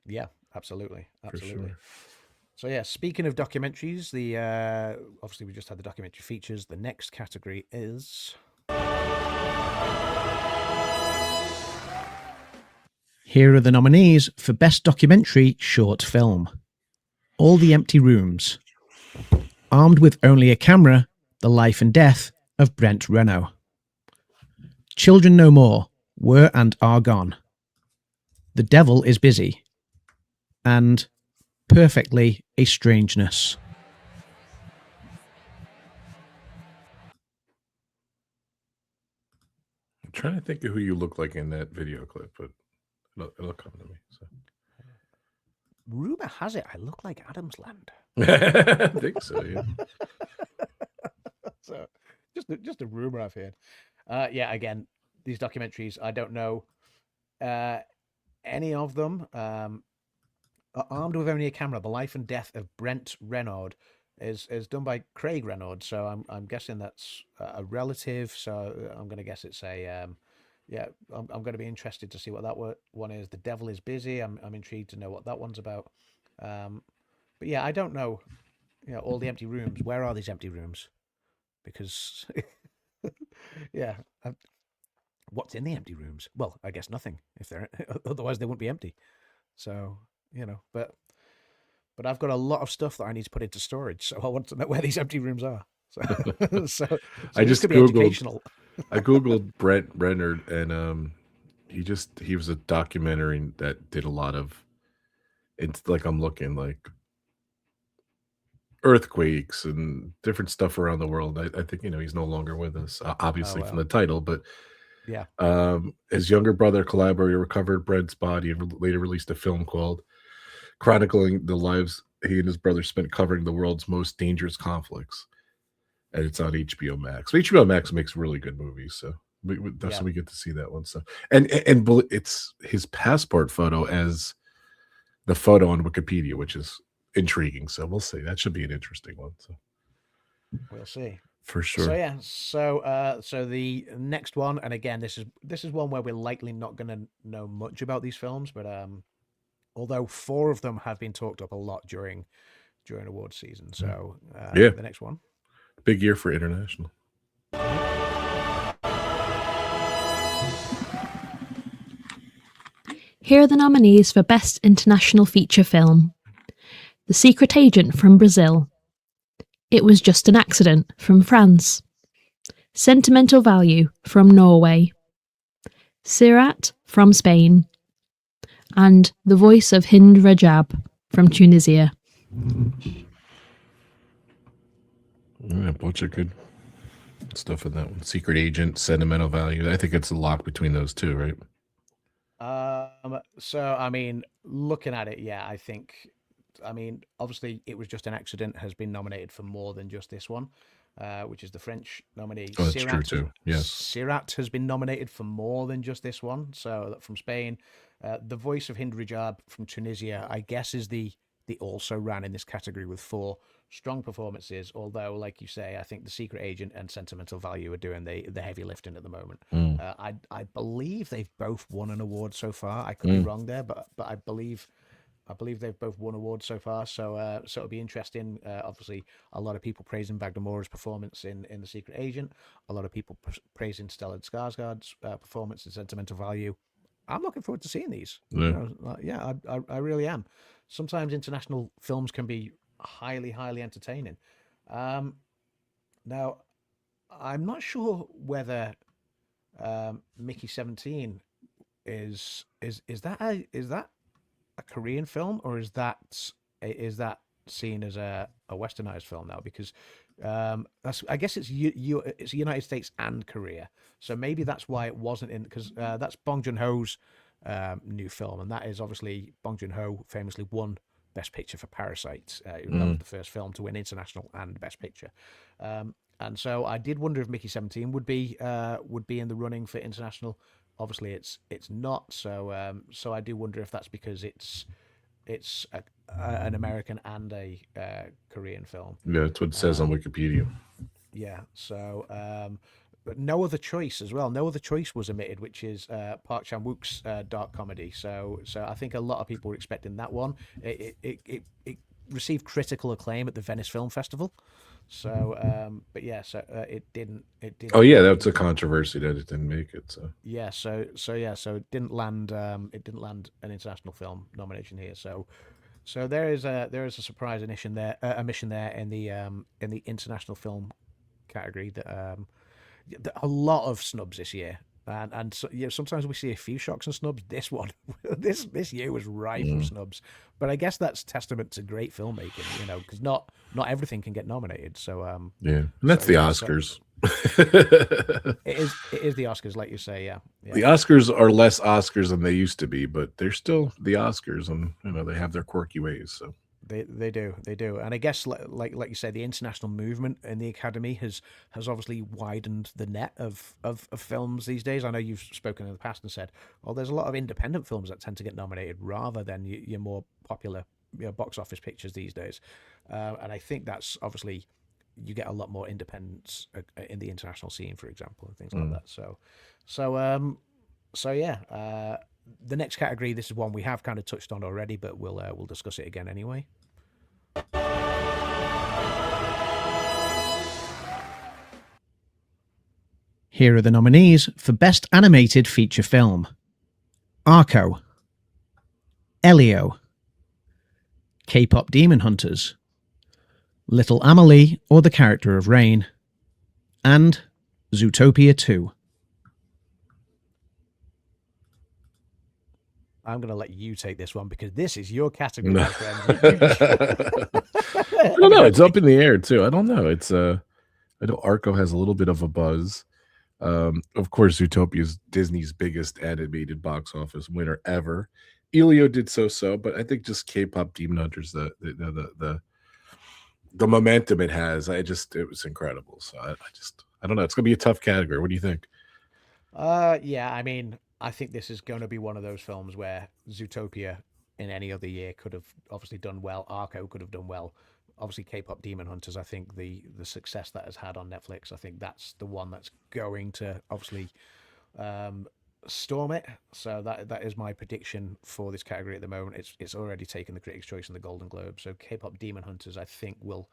yeah, absolutely. For sure. So yeah, speaking of documentaries, the obviously we just had the documentary features. The next category is. Here are the nominees for Best Documentary Short Film. All the Empty Rooms. Armed with Only a Camera, The Life and Death of Brent Renaud. Children No More, Were and Are Gone. The Devil is Busy. And Perfectly a Strangeness. I'm trying to think of who you look like in that video clip, but it'll come to me. So. Rumor has it I look like Adam's Land. I think so, yeah. So just a rumor I've heard. Yeah, again, these documentaries, I don't know any of them. Armed with Only a Camera, The Life and Death of Brent Renaud is done by Craig Renaud. So I'm guessing that's a relative. So I'm going to guess it's a I'm going to be interested to see what that one is. The Devil is Busy. I'm intrigued to know what that one's about. But yeah, I don't know. All the empty rooms. Where are these empty rooms? because yeah, what's in the empty rooms? Well, I guess nothing. If they're otherwise they wouldn't be empty. So but I've got a lot of stuff that I need to put into storage, so I want to know where these empty rooms are. So I this just could be googled. educational. I googled Brent Renard, and he was a documentary that did a lot of. It's like I'm looking like earthquakes and different stuff around the world. I think he's no longer with us, obviously from the title, but yeah. His younger brother collaborator recovered Brent's body and later released a film called chronicling the lives he and his brother spent covering the world's most dangerous conflicts, and it's on HBO Max. So HBO Max makes really good movies, so we get to see that one. So and it's his passport photo as the photo on Wikipedia, which is intriguing. So we'll see. That should be an interesting one. So we'll see for sure. So yeah, so the next one, and again, this is one where we're likely not going to know much about these films, but although 4 of them have been talked up a lot during awards season. So the next one, big year for international. Here are the nominees for Best International Feature Film. The Secret Agent from Brazil. It Was Just an Accident from France. Sentimental Value from Norway. Sirat from Spain. And The Voice of Hind Rajab from Tunisia. A bunch of good stuff in that one. Secret Agent, Sentimental Value. I think it's a lock between those two, right? So I mean, looking at it, yeah, obviously, It Was Just an Accident has been nominated for more than just this one, which is the French nominee. Oh, that's true too. Yes, Sirat has been nominated for more than just this one. So from Spain, The Voice of Hind Rajab from Tunisia, I guess, is the also ran in this category with 4 strong performances. Although, like you say, I think The Secret Agent and Sentimental Value are doing the heavy lifting at the moment. I believe they've both won an award so far. I could be wrong there, but I believe they've both won awards so far. So it'll be interesting. Obviously, a lot of people praising Bagdamora's performance in The Secret Agent. A lot of people praising Stellan Skarsgård's performance in Sentimental Value. I'm looking forward to seeing these. I really am. Sometimes international films can be highly, highly entertaining. Now, I'm not sure whether Mickey 17 is that a Korean film, or is that seen as a westernized film now? Because I guess it's it's United States and Korea, so maybe that's why it wasn't in, because that's Bong Joon-ho's new film, and that is obviously Bong Joon-ho famously won Best Picture for Parasite. That was the first film to win international and Best Picture. And so I did wonder if Mickey 17 would be in the running for international. Obviously, it's not. So I do wonder if that's because it's an American and a Korean film. Yeah, that's what it says on Wikipedia. Yeah. So, but No Other Choice as well. No Other Choice was omitted, which is Park Chan-wook's dark comedy. So I think a lot of people were expecting that one. It received critical acclaim at the Venice Film Festival. So, but yeah, so it didn't. Oh yeah, that's a controversy that it didn't make it. So yeah, so it didn't land. It didn't land an international film nomination here. So there is a surprise omission there in the international film category that a lot of snubs this year. And so, sometimes we see a few shocks and snubs. This one, this year was rife for snubs. But I guess that's testament to great filmmaking, because not everything can get nominated. So yeah, and that's the Oscars. It is the Oscars, like you say. Yeah. The Oscars are less Oscars than they used to be, but they're still the Oscars, and they have their quirky ways. So They do, and I guess like you say, the international movement in the Academy has obviously widened the net of films these days. I know you've spoken in the past and said, "Oh, there's a lot of independent films that tend to get nominated rather than your more popular box office pictures these days," and I think that's obviously you get a lot more independence in the international scene, for example, and things like that. So yeah. The next category, this is one we have kind of touched on already, but we'll discuss it again anyway. Here are the nominees for Best Animated Feature Film. Arco, Elio, K-Pop Demon Hunters, Little Amelie or the Character of Rain, and Zootopia 2. I'm going to let you take this one because this is your category, my friend. I don't know. It's up in the air too. I don't know. It's I know Arco has a little bit of a buzz. Of course, Zootopia is Disney's biggest animated box office winner ever. Elio did so, but I think just K-Pop Demon Hunters, the momentum it has, it was incredible. So I don't know. It's gonna be a tough category. What do you think? Yeah, I mean, I think this is going to be one of those films where Zootopia in any other year could have obviously done well. Arco could have done well. Obviously, K-Pop Demon Hunters, I think the success that has had on Netflix, I think that's the one that's going to obviously storm it. So that is my prediction for this category at the moment. It's already taken the Critics' Choice and the Golden Globe. So K-Pop Demon Hunters, I think, will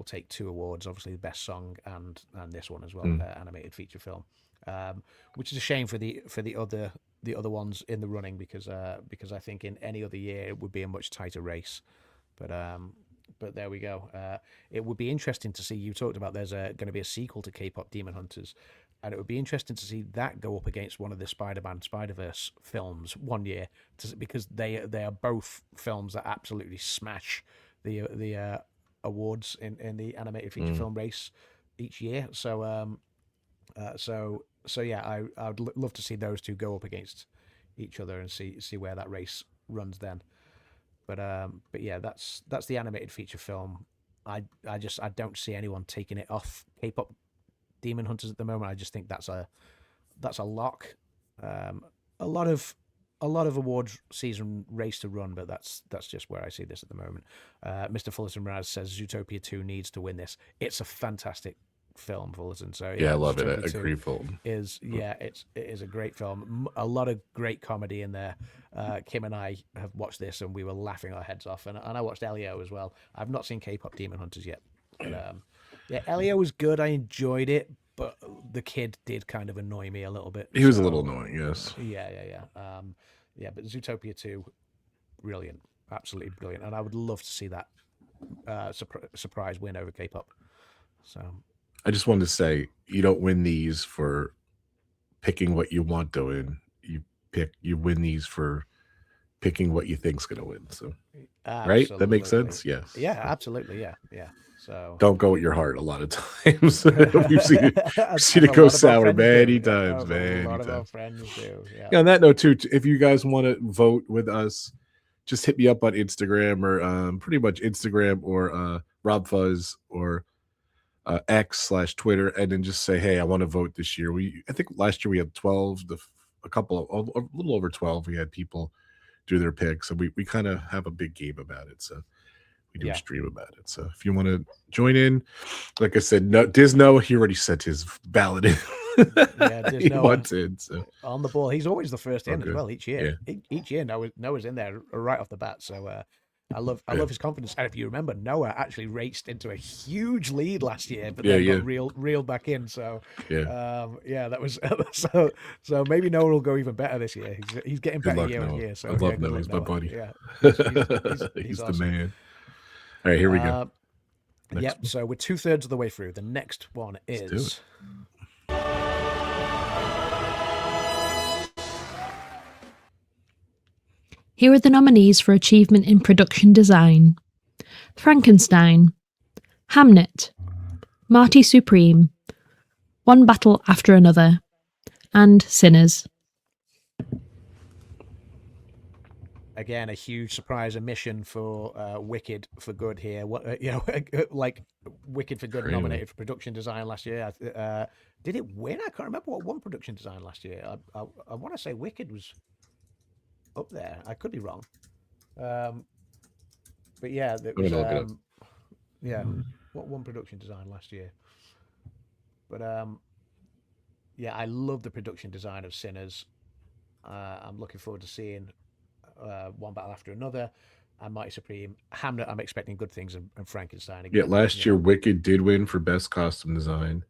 take 2 awards, obviously the best song and this one as well, animated feature film. Which is a shame for the other ones in the running because I think in any other year it would be a much tighter race. But there we go. It would be interesting to see. You talked about there's going to be a sequel to K-Pop Demon Hunters, and it would be interesting to see that go up against one of the Spider-Man Spider-Verse films one year, because they are both films that absolutely smash the awards in the animated feature film race each year. So yeah, I'd love to see those two go up against each other and see where that race runs then. But yeah, that's the animated feature film. I don't see anyone taking it off K-Pop Demon Hunters at the moment. I just think that's a lock. A lot of awards season race to run, but that's just where I see this at the moment. Mr. Fullerton Raz says Zootopia 2 needs to win this. It's a fantastic film, Fullerton. So yeah, I love Zootopia it. A 2 great film. it is a great film. A lot of great comedy in there. Kim and I have watched this and we were laughing our heads off. And I watched Elio as well. I've not seen K-Pop Demon Hunters yet, but yeah, Elio was good. I enjoyed it, but the kid did kind of annoy me a little bit. He was a little annoying, yes. Yeah. But Zootopia 2, brilliant, absolutely brilliant, and I would love to see that surprise win over K-Pop. So. I just wanted to say, you don't win these for picking what you want to win. You win these for picking what you think's going to win. So, right? That makes sense. Yes. Yeah, absolutely. Yeah. So don't go with your heart a lot of times. We've seen it go sour many times, man. A lot of our friends do. Yeah. On that note, too, if you guys want to vote with us, just hit me up on Instagram or pretty much Instagram or RobFuz or X/Twitter, and then just say, hey, I want to vote this year. I think last year we had 12, a little over 12. We had people do their picks, so we kind of have a big game about it. So we do a stream about it. So if you want to join in, like I said, Disno, he already sent his ballot in. Yeah, Disno, he wants in, so on the ball. He's always the first in as well each year. Yeah. Each year, Noah's in there right off the bat. So I love his confidence. And if you remember, Noah actually raced into a huge lead last year, but then got reeled back in. So that was so maybe Noah will go even better this year. He's getting better year on year. So I love Noah. He's my buddy. Yeah, he's awesome. the man. All right, here we go. Yep. So we're 2/3 of the way through. The next one is. Here are the nominees for achievement in production design: Frankenstein, Hamnet, Marty Supreme, One Battle After Another, and Sinners. Again, a huge surprise omission for Wicked for Good here. Like Wicked for Good nominated for production design last year. Did it win? I can't remember what won production design last year. I want to say Wicked was up there. I could be wrong. But yeah, it was, what won production design last year? But yeah, I love the production design of Sinners. I'm looking forward to seeing One Battle After Another and Mighty Supreme. Hamnet, I'm expecting good things, and Frankenstein again. Yeah, last year Wicked did win for best costume design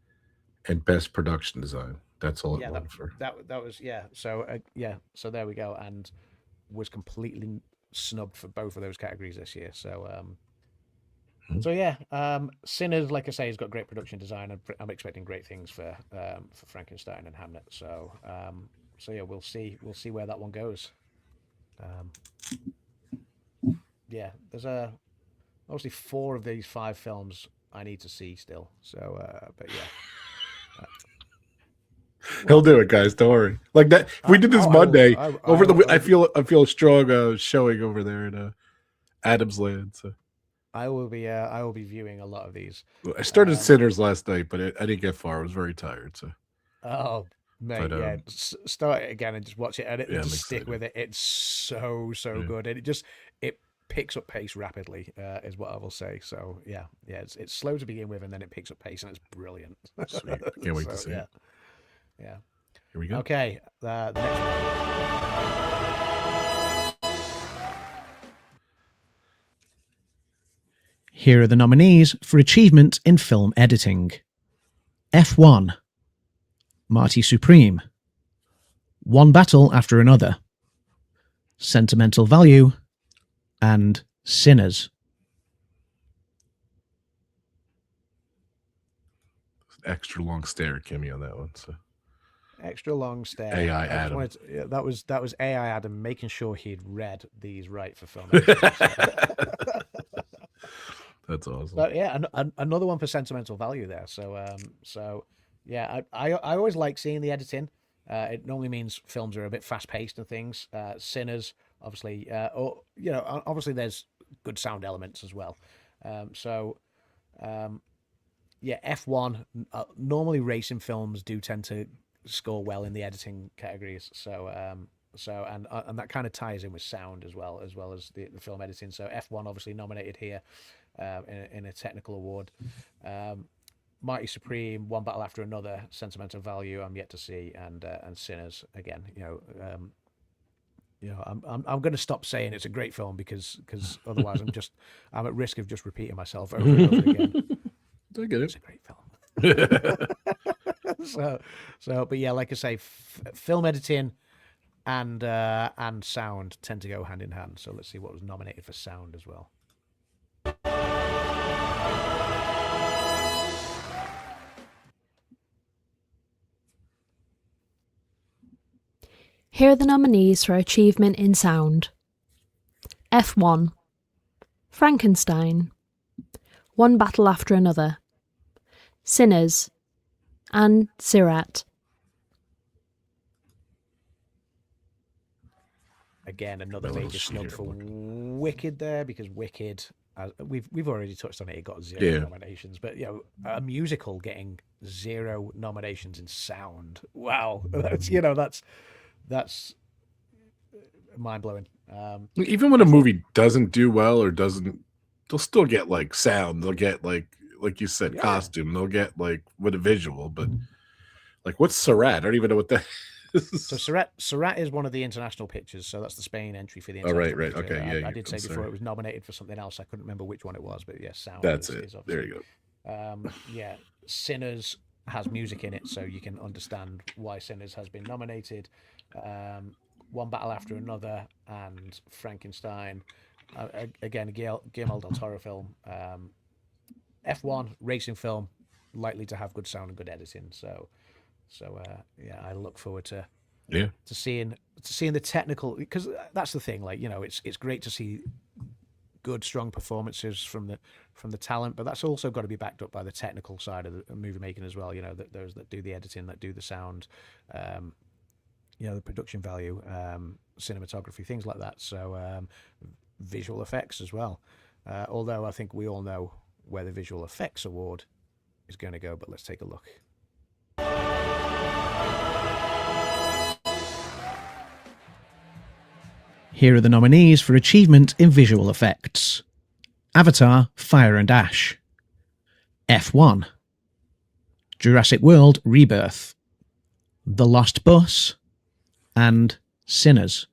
and best production design. That's all it yeah, won for. that was So so there we go, and was completely snubbed for both of those categories this year. So Sinners, like I say, has got great production design, and I'm expecting great things for Frankenstein and Hamnet. So yeah, we'll see where that one goes. Yeah, there's obviously 4 of these 5 films I need to see still. So but yeah. He'll do it, guys. Don't worry. Like that. If we did this Monday I feel a strong showing over there in Adam's Land. So I will be viewing a lot of these. I started Sinners last night, but I didn't get far. I was very tired. So mate, start it again and just watch it, and just stick with it. It's so good, and it picks up pace rapidly, is what I will say. So it's slow to begin with, and then it picks up pace, and it's brilliant. Sweet. Can't wait to see it. Yeah. Here we go. Okay. The next one. Here are the nominees for achievement in film editing. F1, Marty Supreme, One Battle After Another, Sentimental Value, and Sinners. Extra long stare at Kimmy on that one. So extra long stare. AI Adam. That was AI Adam making sure he'd read these right for film. That's awesome. But yeah, another one for sentimental value there. So yeah, I always like seeing the editing. It normally means films are a bit fast paced and things. Sinners, obviously, obviously there's good sound elements as well. Yeah, F1. Normally, racing films do tend to score well in the editing categories. So and that kind of ties in with sound as well as the film editing. So F1 obviously nominated here in a technical award. Mighty Supreme, One Battle After Another, Sentimental Value, I'm yet to see, and Sinners again. I'm going to stop saying it's a great film because otherwise I'm at risk of just repeating myself over and over again. I get it. It's a great film. But yeah, like I say, film editing and sound tend to go hand in hand. So let's see what was nominated for sound as well. Here are the nominees for achievement in sound. F1, Frankenstein, One Battle After Another, Sinners, and Sirat. Again, another major snub for Wicked there, because Wicked, we've already touched on it. It got 0 nominations, but a musical getting 0 nominations in sound. Wow, that's mind blowing. Even when a movie doesn't do well or doesn't, they'll still get like sound. They'll get like you said, costume. They'll get like with a visual, but like what's Sirat? I don't even know what that is. So Sirat is one of the international pictures. So that's the Spain entry for the international. Right. Picture. Okay, I did say before it was nominated for something else. I couldn't remember which one it was, but sound. That's it. There you go. Sinners has music in it, so you can understand why Sinners has been nominated. One Battle After Another and Frankenstein. Again, Guillermo del Toro film. F1 racing film, likely to have good sound and good editing. So I look forward to seeing the technical, because that's the thing. Like it's great to see good, strong performances from the talent, but that's also got to be backed up by the technical side of the movie making as well. Those that do the editing, that do the sound, the production value, cinematography, things like that. So visual effects as well. Although I think we all know where the visual effects award is going to go, but let's take a look. Here are the nominees for achievement in visual effects. Avatar: Fire and Ash, F1, Jurassic World: Rebirth, The Lost Bus, and Sinners.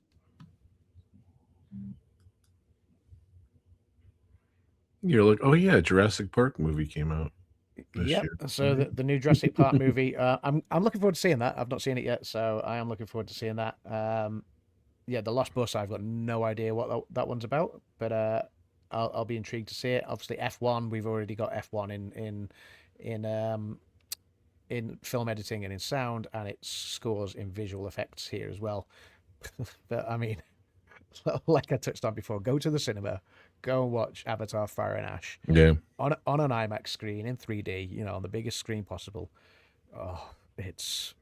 You're like, oh yeah, Jurassic Park movie came out. this Yep. year. So the new Jurassic Park movie, I'm looking forward to seeing that. I've not seen it yet, so I am looking forward to seeing that. Yeah, The Lost Bus, I've got no idea what that one's about, but I'll be intrigued to see it. Obviously, F1, we've already got F1 in film editing and in sound, and it scores in visual effects here as well. But I mean, like I touched on before, go to the cinema, go and watch Avatar: Fire and Ash Yeah. on an IMAX screen in 3D, you know, on the biggest screen possible. Oh, it's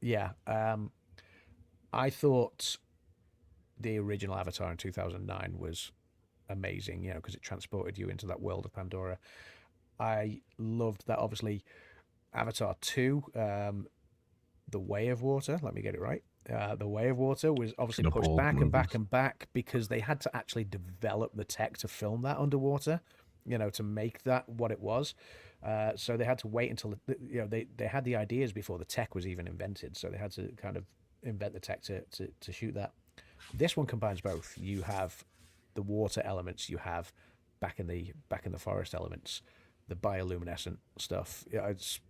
yeah. I thought the original Avatar in 2009 was amazing, you know, because it transported you into that world of Pandora. I loved that. Obviously, Avatar 2, The Way of Water. Let me get it right. The Way of Water was obviously The pushed bold back and movies. back and back because they had to actually develop the tech to film that underwater, you know, to make that what it was. So they had to wait until, you know, they had the ideas before the tech was even invented. So they had to kind of invent the tech to shoot that. This one combines both. You have the water elements, you have back in the forest elements, the bioluminescent stuff. Yeah, it's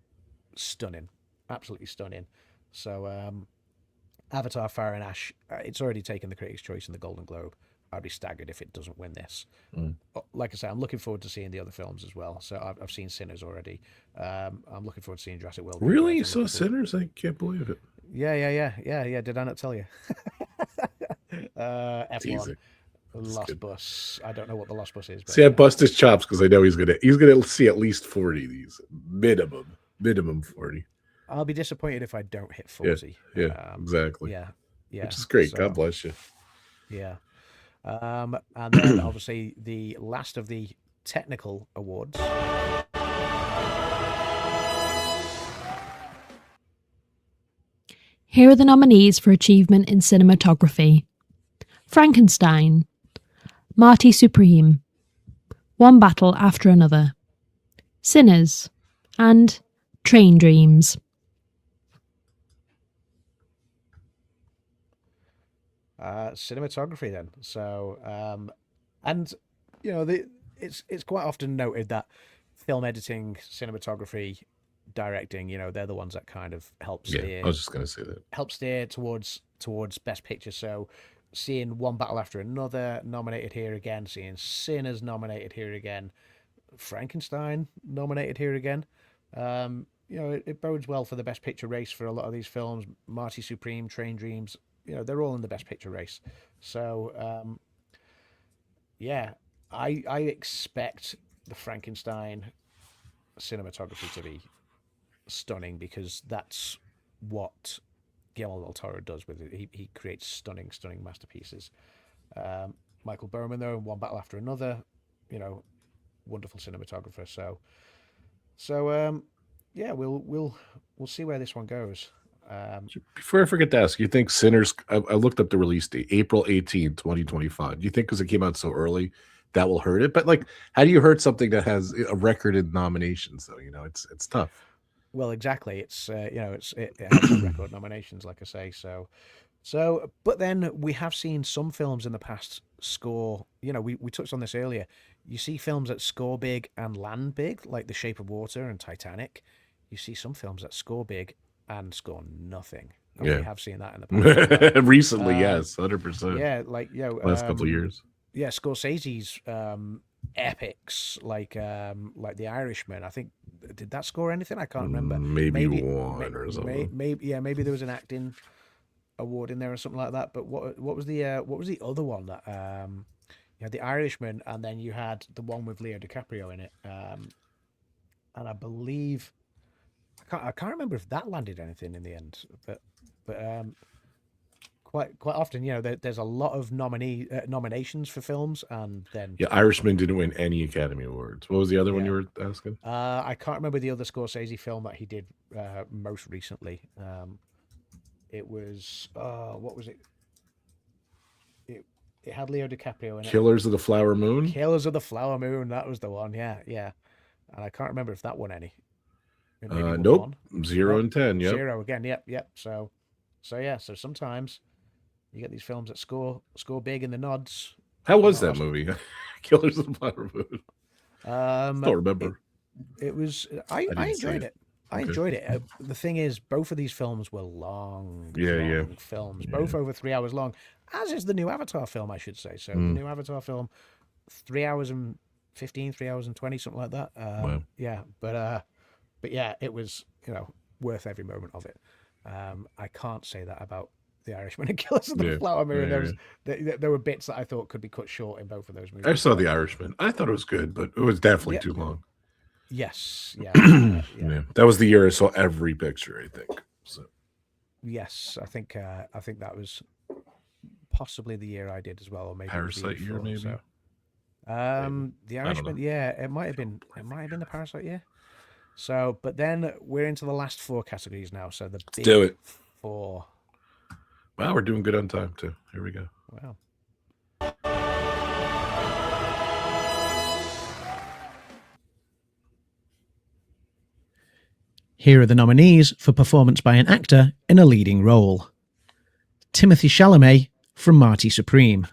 stunning, absolutely stunning. So Avatar: Fire and Ash, it's already taken the Critics' Choice and the Golden Globe. I'd be staggered if it doesn't win this. Like I say, I'm looking forward to seeing the other films as well. So I've seen Sinners already. I'm looking forward to seeing Jurassic World. Really? You saw Sinners? I can't believe it. Yeah. Did I not tell you? F1, Easy. Lost Bus. I don't know what the Lost Bus is. But See, I bust his chops because I know he's gonna see at least 40 of these. Minimum 40. I'll be disappointed if I don't hit 40. Yeah, exactly. Yeah. Which is great. So, God bless you. Yeah. And then obviously the last of the technical awards. Here are the nominees for achievement in cinematography: Frankenstein, Marty Supreme, One Battle After Another, Sinners, and Train Dreams. Cinematography then. So and you know, it's quite often noted that film editing, cinematography, directing, you know, they're the ones that kind of help steer. Yeah, I was just gonna say that. Help steer towards Best Picture. So seeing One Battle After Another nominated here again, seeing Sinners nominated here again, Frankenstein nominated here again. You know, it bodes well for the Best Picture race for a lot of these films. Marty Supreme, Train Dreams, you know, they're all in the Best Picture race. So yeah, I expect the Frankenstein cinematography to be stunning because that's what Guillermo del Toro does with it. He creates stunning masterpieces. Michael Berman, though, in One Battle After Another, you know, wonderful cinematographer. So yeah, we'll see where this one goes. Before I forget to ask, you think Sinners? I looked up the release date, April 18, 2025. Do you think because it came out so early that will hurt it? But like, how do you hurt something that has a record in nominations? Though, you know, it's tough. Well, exactly. It's you know, it has record nominations, like I say. So, but then we have seen some films in the past score. You know, we touched on this earlier. You see films that score big and land big, like The Shape of Water and Titanic. You see some films that score big and score nothing. And we have seen that in the past. Recently, yes, 100%. Yeah, like last couple of years. Yeah, Scorsese's epics like The Irishman. I think, did that score anything? I can't remember. Maybe one or something. Maybe there was an acting award in there or something like that. But what was the other one that you had The Irishman, and then you had the one with Leo DiCaprio in it, and I believe I can't remember if that landed anything in the end, but quite often, you know, there's a lot of nominations for films, and then Irishman didn't win any Academy Awards. What was the other one you were asking? I can't remember the other Scorsese film that he did most recently. It was what was it? It had Leo DiCaprio in it. Killers of the Flower Moon. Killers of the Flower Moon. That was the one. Yeah. And I can't remember if that won any. Nope. 0 and 10. Yep. 0 again. Yep. So yeah. So sometimes you get these films that score big in the nods. How was that movie? Killers of the Flower Moon. Don't remember. It was. I didn't see enjoyed it. it. I Okay. enjoyed it. The thing is, both of these films were long, Yeah. long films, both over 3 hours long, as is the new Avatar film, I should say. So the new Avatar film, 3 hours and 15, 3 hours and 20, something like that. Wow. Yeah, but yeah, it was, worth every moment of it. I can't say that about The Irishman and Killers of the Yeah, Flower Moon. yeah, There were bits that I thought could be cut short in both of those movies. I saw The Irishman. I thought it was good, but it was definitely Yeah. too long. Yes, yeah, Yeah, that was the year I saw every picture, I think. So yes. I think that was possibly the year I did as well, or maybe it was the Parasite year, before, maybe. So. The know. Irishman, yeah, it might have been the Parasite year. So, but then we're into the last four categories now. So the big do it. four. Wow, we're doing good on time too. Here we go. Wow. Here are the nominees for performance by an actor in a leading role. Timothée Chalamet from Marty Supreme.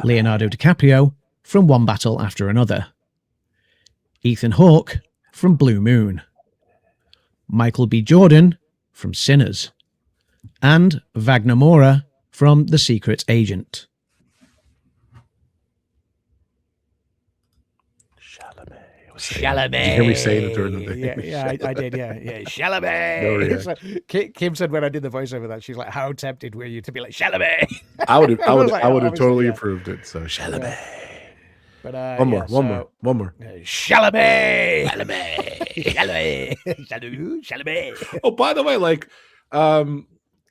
Leonardo DiCaprio from One Battle After Another. Ethan Hawke from Blue Moon. Michael B. Jordan from Sinners. And Wagner Moura from The Secret Agent. Chalamet. Did you hear me saying it during the Yeah, thing? yeah, I did. Yeah. Chalamet. No reaction. So, Kim said when I did the voiceover that she's like, "How tempted were you to be like Chalamet?" I would have I was like, obviously, totally yeah. approved it. So Chalamet. But One more. Chalamet. Chalamet. Oh, by the way, like, Adam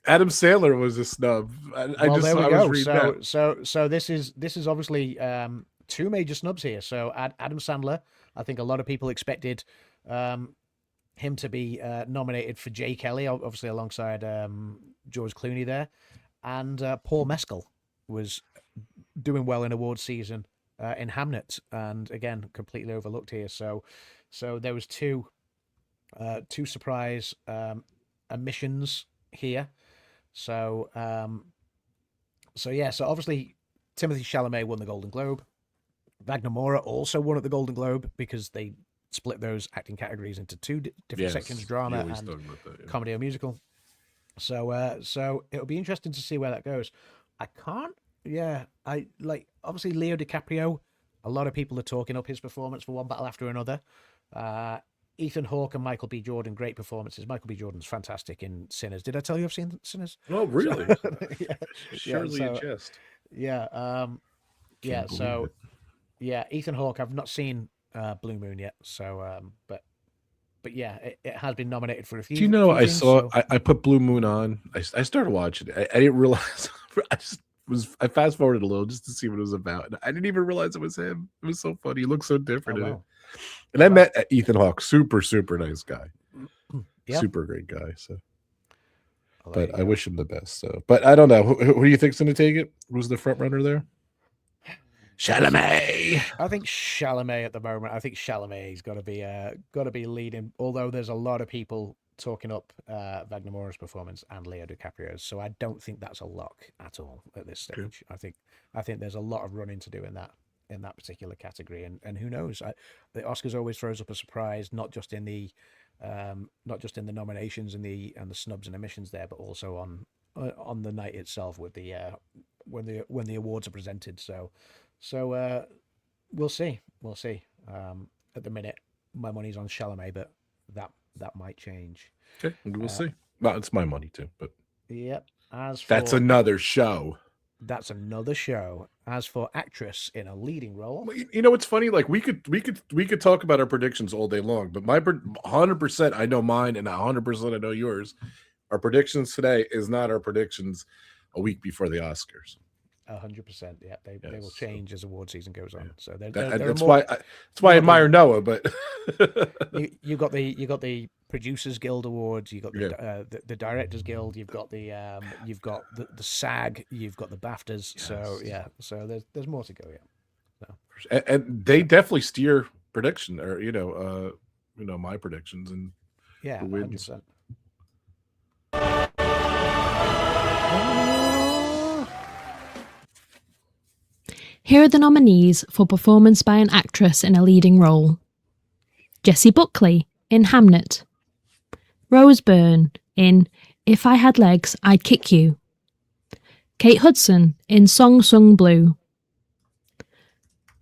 Sandler was a snub. I was reading that. So this is obviously two major snubs here. So Adam Sandler, I think a lot of people expected him to be nominated for Jay Kelly, obviously alongside George Clooney there, and Paul Mescal was doing well in awards season in Hamnet, and again completely overlooked here. So there was two surprise omissions here. So obviously Timothée Chalamet won the Golden Globe. Wagner Moura also won at the Golden Globe because they split those acting categories into two different sections: drama and comedy or musical. So it'll be interesting to see where that goes. Obviously Leo DiCaprio. A lot of people are talking up his performance for One Battle After Another. Ethan Hawke and Michael B. Jordan, great performances. Michael B. Jordan's fantastic in Sinners. Did I tell you I've seen Sinners? Oh, really? Surely a jest. Yeah. Ethan Hawke. I've not seen Blue Moon yet. So, but yeah, it has been nominated for a few. Do you know? I things, saw. so... I put Blue Moon on. I started watching it. I didn't realize. I fast forwarded a little just to see what it was about, and I didn't even realize it was him. It was so funny. He looked so different in it. And I met Ethan Hawke, super nice guy, super great guy. So, but I wish him the best. So, but I don't know who do you think's going to take it? Who's the front runner there? Chalamet. I think Chalamet at the moment. I think Chalamet's got to be leading. Although there's a lot of people talking up Wagner Moura's performance and Leo DiCaprio's, so I don't think that's a lock at all at this stage. Okay. I think there's a lot of running to do in that particular category, and who knows? The Oscars always throws up a surprise, not just in the nominations and the snubs and omissions there, but also on the night itself with the when the awards are presented. So we'll see. At the minute, my money's on Chalamet, but that might change. Okay, we'll see. Well, it's my money too, but yep. That's another show. That's another show. As for actress in a leading role, you know, it's funny. Like we could talk about our predictions all day long, but my 100% I know mine, and 100% I know yours. Our predictions today is not our predictions a week before the Oscars. 100%. Yeah, they will change as award season goes on. So that's why I admire Noah. But you got the Producers Guild Awards, you got the Directors Guild, you've got the SAG, you've got the BAFTAs. Yes. So there's more to go. Yeah. So. And they definitely steer prediction, or my predictions, and yeah, who wins. 100%. Here are the nominees for performance by an actress in a leading role. Jessie Buckley in Hamnet, Rose Byrne in If I Had Legs, I'd Kick You, Kate Hudson in Song Sung Blue,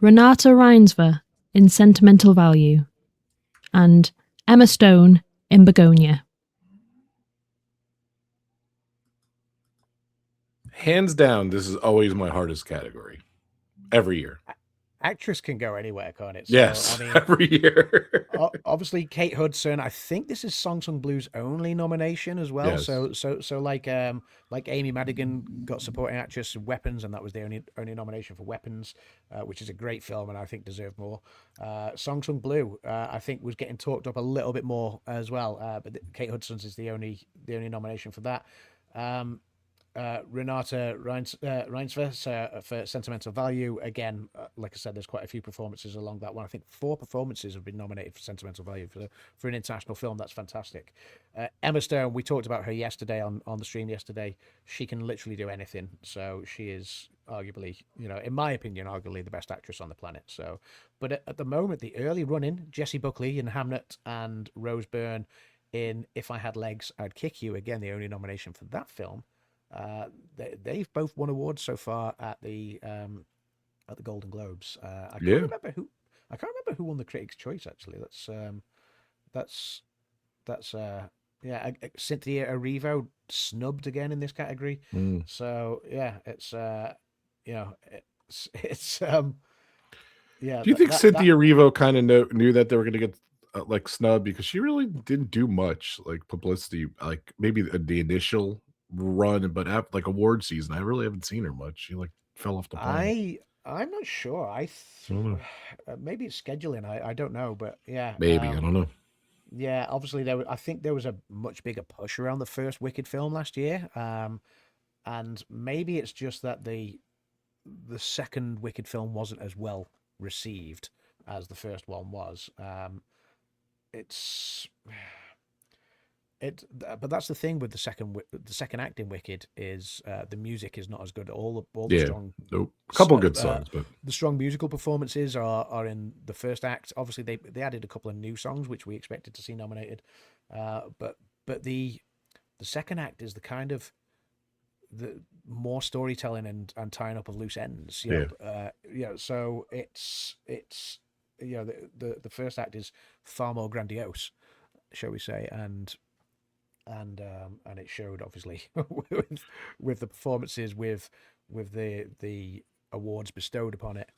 Renata Reinsver in Sentimental Value, and Emma Stone in Begonia. Hands down, this is always my hardest category every year. Actress can go anywhere, can't it? So, Yes, I mean, every year. obviously Kate Hudson. I think this is Song Sung Blue's only nomination as well. Yes. So like Amy Madigan got supporting actress in Weapons, and that was the only nomination for Weapons, which is a great film and I think deserved more. Song Sung Blue, I think was getting talked up a little bit more as well, but Kate Hudson's is the only nomination for that. Renata Reinsver for Sentimental Value. Again, like I said, there's quite a few performances along that one. I think 4 performances have been nominated for Sentimental Value for an international film. That's fantastic. Emma Stone, we talked about her yesterday on the stream yesterday. She can literally do anything. So she is arguably, in my opinion, arguably the best actress on the planet. So, but at the moment, the early run-in, Jessie Buckley in Hamnet and Rose Byrne in If I Had Legs, I'd Kick You. Again, the only nomination for that film. They've both won awards so far at the Golden Globes. I can't remember who won the Critics' Choice. Actually, that's Cynthia Erivo snubbed again in this category. So yeah, it's Do you think Cynthia Erivo kind of knew that they were going to get like snubbed, because she really didn't do much like publicity, like maybe the initial run, but after like award season, I really haven't seen her much. She like fell off the pile. I'm not sure. Maybe it's scheduling. I don't know, but yeah, maybe I don't know. Yeah, obviously I think there was a much bigger push around the first Wicked film last year, and maybe it's just that the second Wicked film wasn't as well received as the first one was. But that's the thing with the second act in Wicked is the music is not as good. All the strong, a couple good songs, but the strong musical performances are in the first act. Obviously, they added a couple of new songs which we expected to see nominated, but the second act is the kind of the more storytelling and tying up of loose ends. So it's the first act is far more grandiose, shall we say, and it showed obviously with the performances, with the awards bestowed upon it.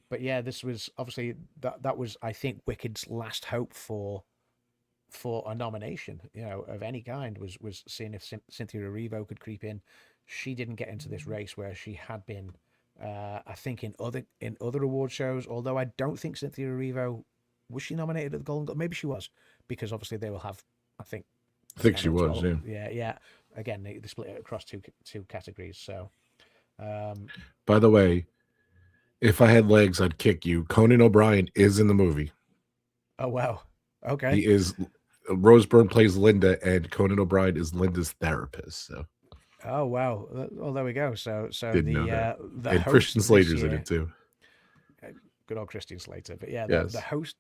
But yeah, this was obviously that was, I think, Wicked's last hope for a nomination, of any kind, was seeing if Cynthia Erivo could creep in. She didn't get into this race where she had been, I think, in other award shows. Although I don't think Cynthia Erivo was she nominated at the Golden Globe. Maybe she was, because obviously they will have, I think she was. Yeah. Again, they split it across two categories. So, by the way, If I Had Legs, I'd Kick You. Conan O'Brien is in the movie. Oh wow. Okay. He is. Rose Byrne plays Linda, and Conan O'Brien is Linda's therapist. So. Oh wow. Well, there we go. So Didn't know that. The and host Christian Slater's in it too. Good old Christian Slater. But yeah, yes.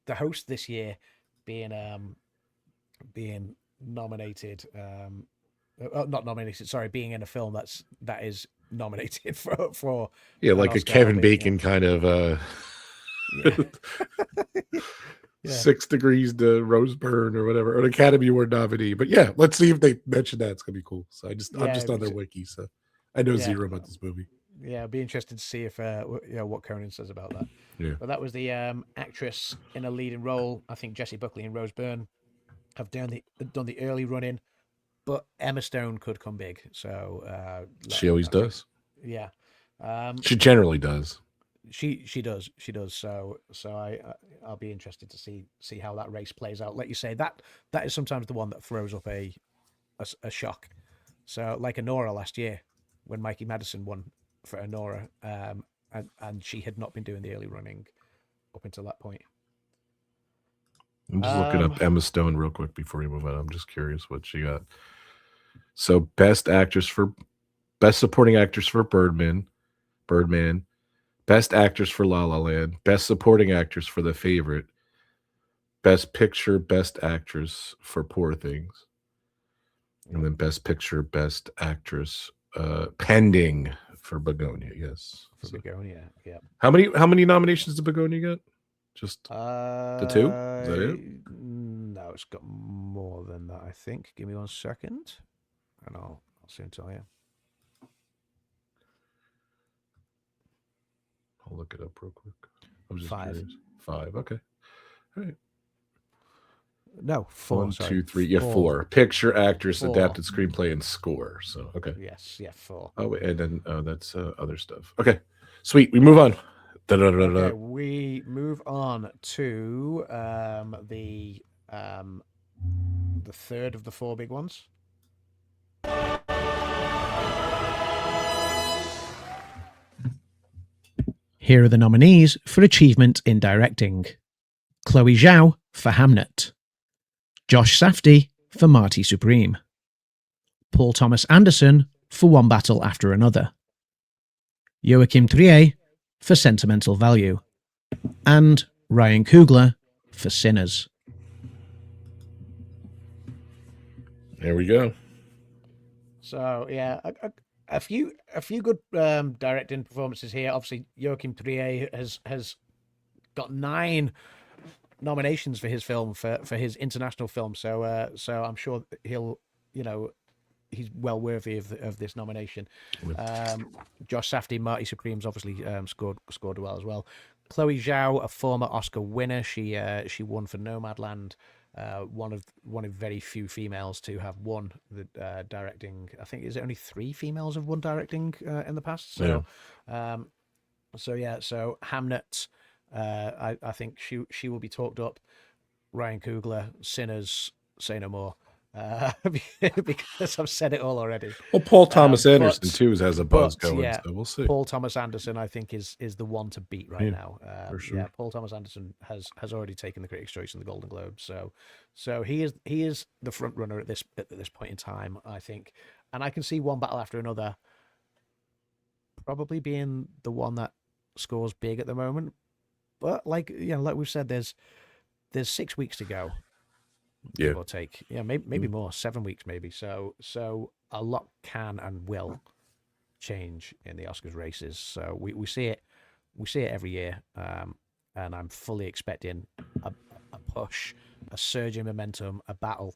the host this year being nominated, not nominated, sorry, being in a film that is nominated for like a Kevin Bacon kind of Yeah. 6 Degrees to Rose Byrne or whatever, or an Academy Award nominee. But yeah, let's see if they mention that. It's gonna be cool. So I'm just on their wiki, so I know zero about this movie. Yeah, I'll be interested to see if what Conan says about that. Yeah. But that was the actress in a leading role. I think Jessie Buckley and Rose Byrne have done the early run in, but Emma Stone could come big. So she always does. Yeah. She generally does. She does. So I'll be interested to see how that race plays out. Like you say, that is sometimes the one that throws up a shock. So like Anora last year, when Mikey Madison won for Anora, and she had not been doing the early running up until that point. I'm just looking up Emma Stone real quick before we move on. I'm just curious what she got. So best supporting actress for Birdman, best actress for La La Land, best supporting actress for The Favorite, Best Picture, Best Actress for Poor Things. And then Best Picture, Best Actress, pending for Begonia. Yes. For Begonia, yeah. How many nominations did Begonia get? Just the 2? Is that it? No, it's got more than that, I think. Give me 1 second, and I'll soon tell you. I'll look it up real quick. I was just 5. curious. 5. Okay. All right. No, 4. 1, sorry. 2, 3. Yeah, 4. Picture, actress, 4. adapted screenplay, and score. So okay. Yes, yeah, 4. Oh, and then that's other stuff. Okay, sweet. We move on. Okay, we move on to the third of the 4 big ones. Here are the nominees for achievement in directing: Chloe Zhao for Hamnet, Josh Safdie for Marty Supreme, Paul Thomas Anderson for One Battle After Another, Joachim Trier for Sentimental Value, and Ryan Coogler for Sinners. There we go. So yeah, a few good directing performances here. Obviously, Joachim Trier has got 9 nominations for his film for his international film. So I'm sure he'll, he's well worthy of this nomination. Josh Safdie, Marty Supreme's obviously scored well as well. Chloe Zhao, a former Oscar winner, she won for Nomadland. One of very few females to have won the directing. I think is it only 3 females have won directing in the past. So, so Hamnet, I think she will be talked up. Ryan Coogler, Sinners, say no more. Because I've said it all already. Well, Paul Thomas Anderson too has a buzz going, yeah, so we'll see. Paul Thomas Anderson, I think, is the one to beat right now. For sure. Yeah, Paul Thomas Anderson has already taken the Critics' Choice and the Golden Globe, so he is the front runner at this point in time, I think, and I can see One Battle After Another probably being the one that scores big at the moment. But like we've said, there's 6 weeks to go. Yeah, or take maybe more, 7 weeks maybe. So a lot can and will change in the Oscars races. So we see it every year, and I'm fully expecting a push, a surge in momentum, a battle,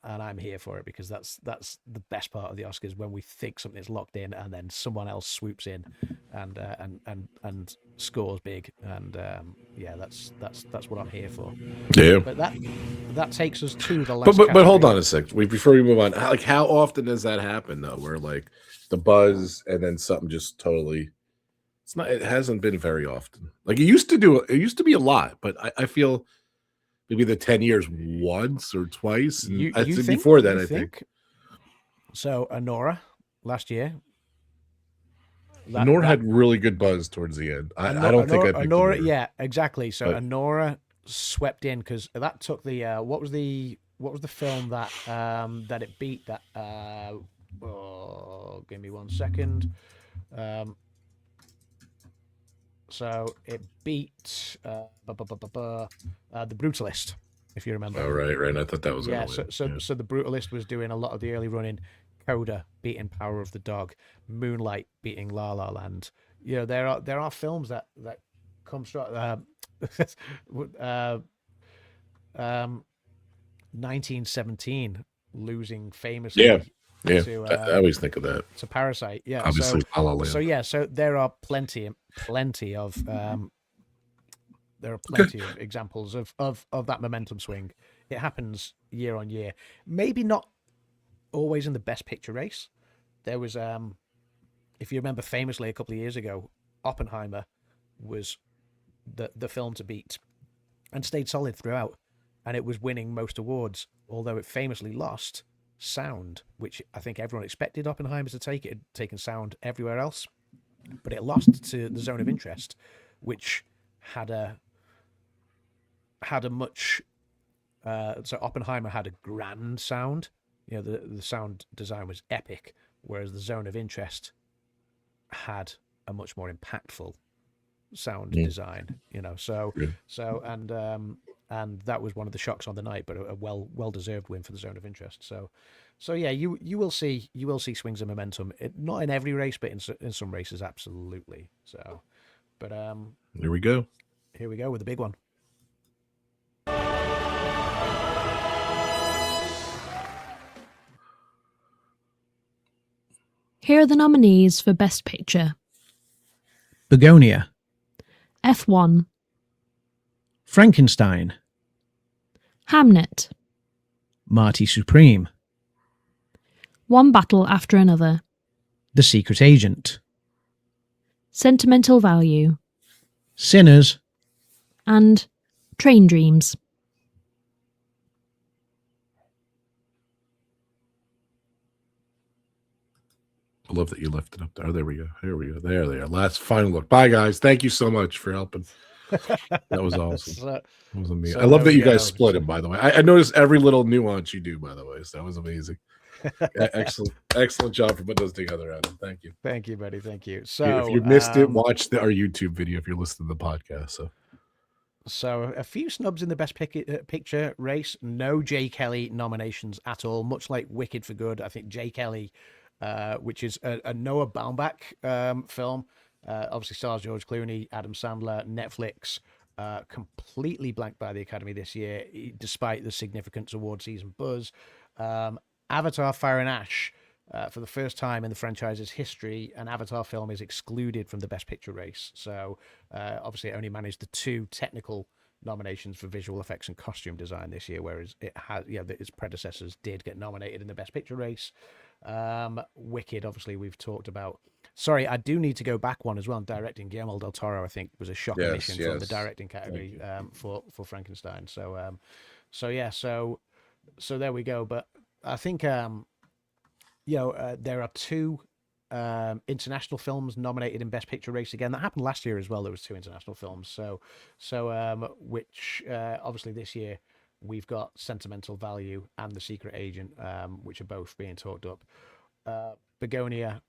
and I'm here for it because that's the best part of the Oscars, when we think something's locked in and then someone else swoops in and scores big, and that's what I'm here for. Yeah, but that takes us to the last. But hold on a sec. Before we move on, how often does that happen though? Where like the buzz and then something just totally. It hasn't been very often. Like it used to be a lot, but I feel. Maybe the 10 years once or twice. And I think before that, I think. So, Anora last year. Anora had really good buzz towards the end. I don't think I picked Anora. Yeah, exactly. So, Anora swept in because that took the what was the film that that it beat that give me 1 second. So it beat The Brutalist, if you remember. Oh, right. I thought that was so The Brutalist was doing a lot of the early running. Coda beating Power of the Dog, Moonlight beating La La Land. There are films that come straight. 1917 losing famously. Yeah. I always think of that. To Parasite, yeah. Obviously, La La Land. So there are plenty of examples of that momentum swing. It happens year on year. Maybe not always in the Best Picture race. There was, if you remember, famously a couple of years ago, Oppenheimer was the film to beat, and stayed solid throughout, and it was winning most awards. Although it famously lost sound, which I think everyone expected Oppenheimer to take. It had taken sound everywhere else, but it lost to The Zone of Interest, which had a much so Oppenheimer had a grand sound. The sound design was epic, whereas The Zone of Interest had a much more impactful sound design. and that was one of the shocks on the night, but a well deserved win for the Zone of Interest. So yeah, you will see swings of momentum. Not in every race, but in some races, absolutely. So, but Here we go. Here we go with the big one. Here are the nominees for Best Picture. Begonia, F1, Frankenstein, Hamnet, Marty Supreme, One Battle After Another, The Secret Agent, Sentimental Value, Sinners, and Train Dreams. I love that you left it up there. There we go. Here we go. There they are. Last final look. Bye, guys. Thank you so much for helping. That was awesome. That was amazing. I love that you guys split them, by the way. I noticed every little nuance you do, by the way. So that was amazing. Excellent job for putting those together, Adam. Thank you. Thank you, buddy. Thank you. So if you missed it, watch our YouTube video if you're listening to the podcast. So a few snubs in the Best Picture race. No J. Kelly nominations at all, much like Wicked for Good. I think J. Kelly, which is a Noah Baumbach film, obviously stars George Clooney, Adam Sandler, Netflix, completely blanked by the Academy this year, despite the significant award season buzz. Avatar Fire and Ash, for the first time in the franchise's history, an Avatar film is excluded from the Best Picture race. So obviously it only managed the 2 technical nominations for visual effects and costume design this year, whereas its predecessors did get nominated in the Best Picture race. Wicked, obviously, we've talked about. Sorry, I do need to go back one as well. Directing, Guillermo del Toro, I think, was a shock omission from the directing category for Frankenstein. So there we go. But I think there are 2 international films nominated in Best Picture race again. That happened last year as well. There was 2 international films. Which obviously this year we've got Sentimental Value and The Secret Agent, which are both being talked up. Begonia,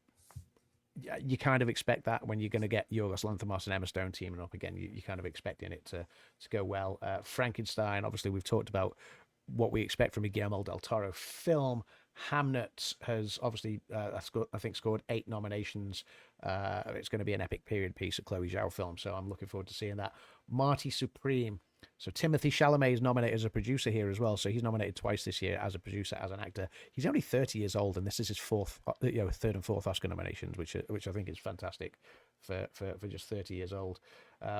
you kind of expect that when you're going to get Yorgos Lanthimos and Emma Stone teaming up again. You're kind of expecting it to go well. Frankenstein, obviously we've talked about what we expect from a Guillermo del Toro film. Hamnet has obviously, I think, scored 8 nominations. It's going to be an epic period piece, a Chloe Zhao film, so I'm looking forward to seeing that. Marty Supreme. So Timothée Chalamet is nominated as a producer here as well. So he's nominated twice this year as a producer, as an actor. He's only 30 years old, and this is his 3rd and 4th Oscar nominations, which I think is fantastic for just 30 years old.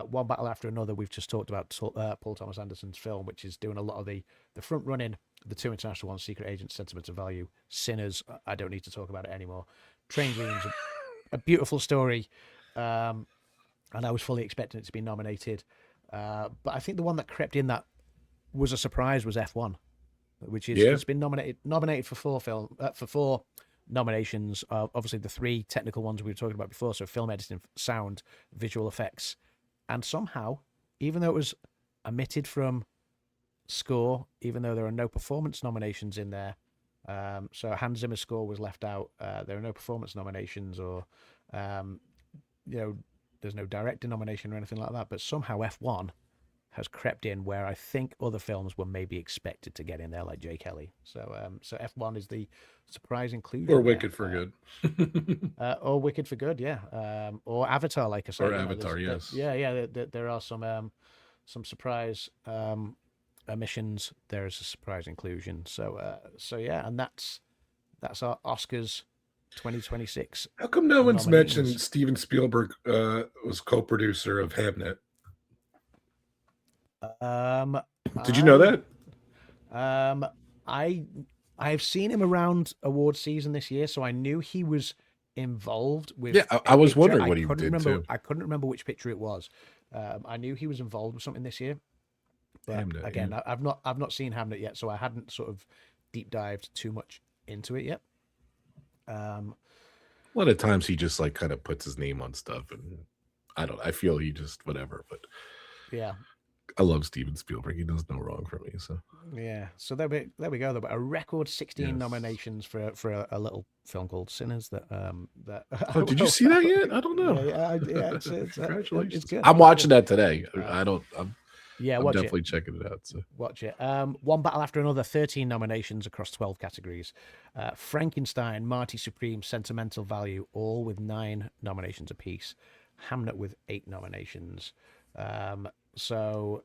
One Battle After Another, we've just talked about Paul Thomas Anderson's film, which is doing a lot of the front running. The 2 international ones, Secret Agent, Sentimental Value, Sinners, I don't need to talk about it anymore. Train Dreams, a beautiful story, and I was fully expecting it to be nominated. But I think the one that crept in that was a surprise was F1, which is it's been nominated for 4 nominations. Obviously, the 3 technical ones we were talking about before, so film editing, sound, visual effects, and somehow, even though it was omitted from score, even though there are no performance nominations in there, so Hans Zimmer's score was left out. There are no performance nominations, or there's no director nomination or anything like that, but somehow F1 has crept in where I think other films were maybe expected to get in there, like J. Kelly. So F1 is the surprise inclusion. Or Wicked for Good. Or Wicked for Good, yeah. Or Avatar, like I said. Or Avatar, yes. There are some surprise omissions. There is a surprise inclusion. So yeah, and that's our Oscars 2026. How come no one's mentioned Steven Spielberg was co-producer of Hamnet? Did you know that? I've seen him around award season this year, so I knew he was involved with. Yeah, I was wondering what he did too. I couldn't remember which picture it was. I knew he was involved with something this year. But Hamnet, again, yeah. I've not seen Hamnet yet, so I hadn't sort of deep dived too much into it yet. A lot of times he just like kind of puts his name on stuff, and I feel he just whatever, but yeah. I love Steven Spielberg. He does no wrong for me. So yeah. So there we go. Though, but a record 16 nominations for a little film called Sinners. Did you see that yet? I don't know. Yeah, it's Congratulations. it's good. I'm watching that today. Yeah, I'm watch definitely it. checking it out. So Watch it. One Battle After Another, 13 nominations across 12 categories. Frankenstein, Marty Supreme, Sentimental Value, all with 9 nominations apiece. Hamnet with 8 nominations. So,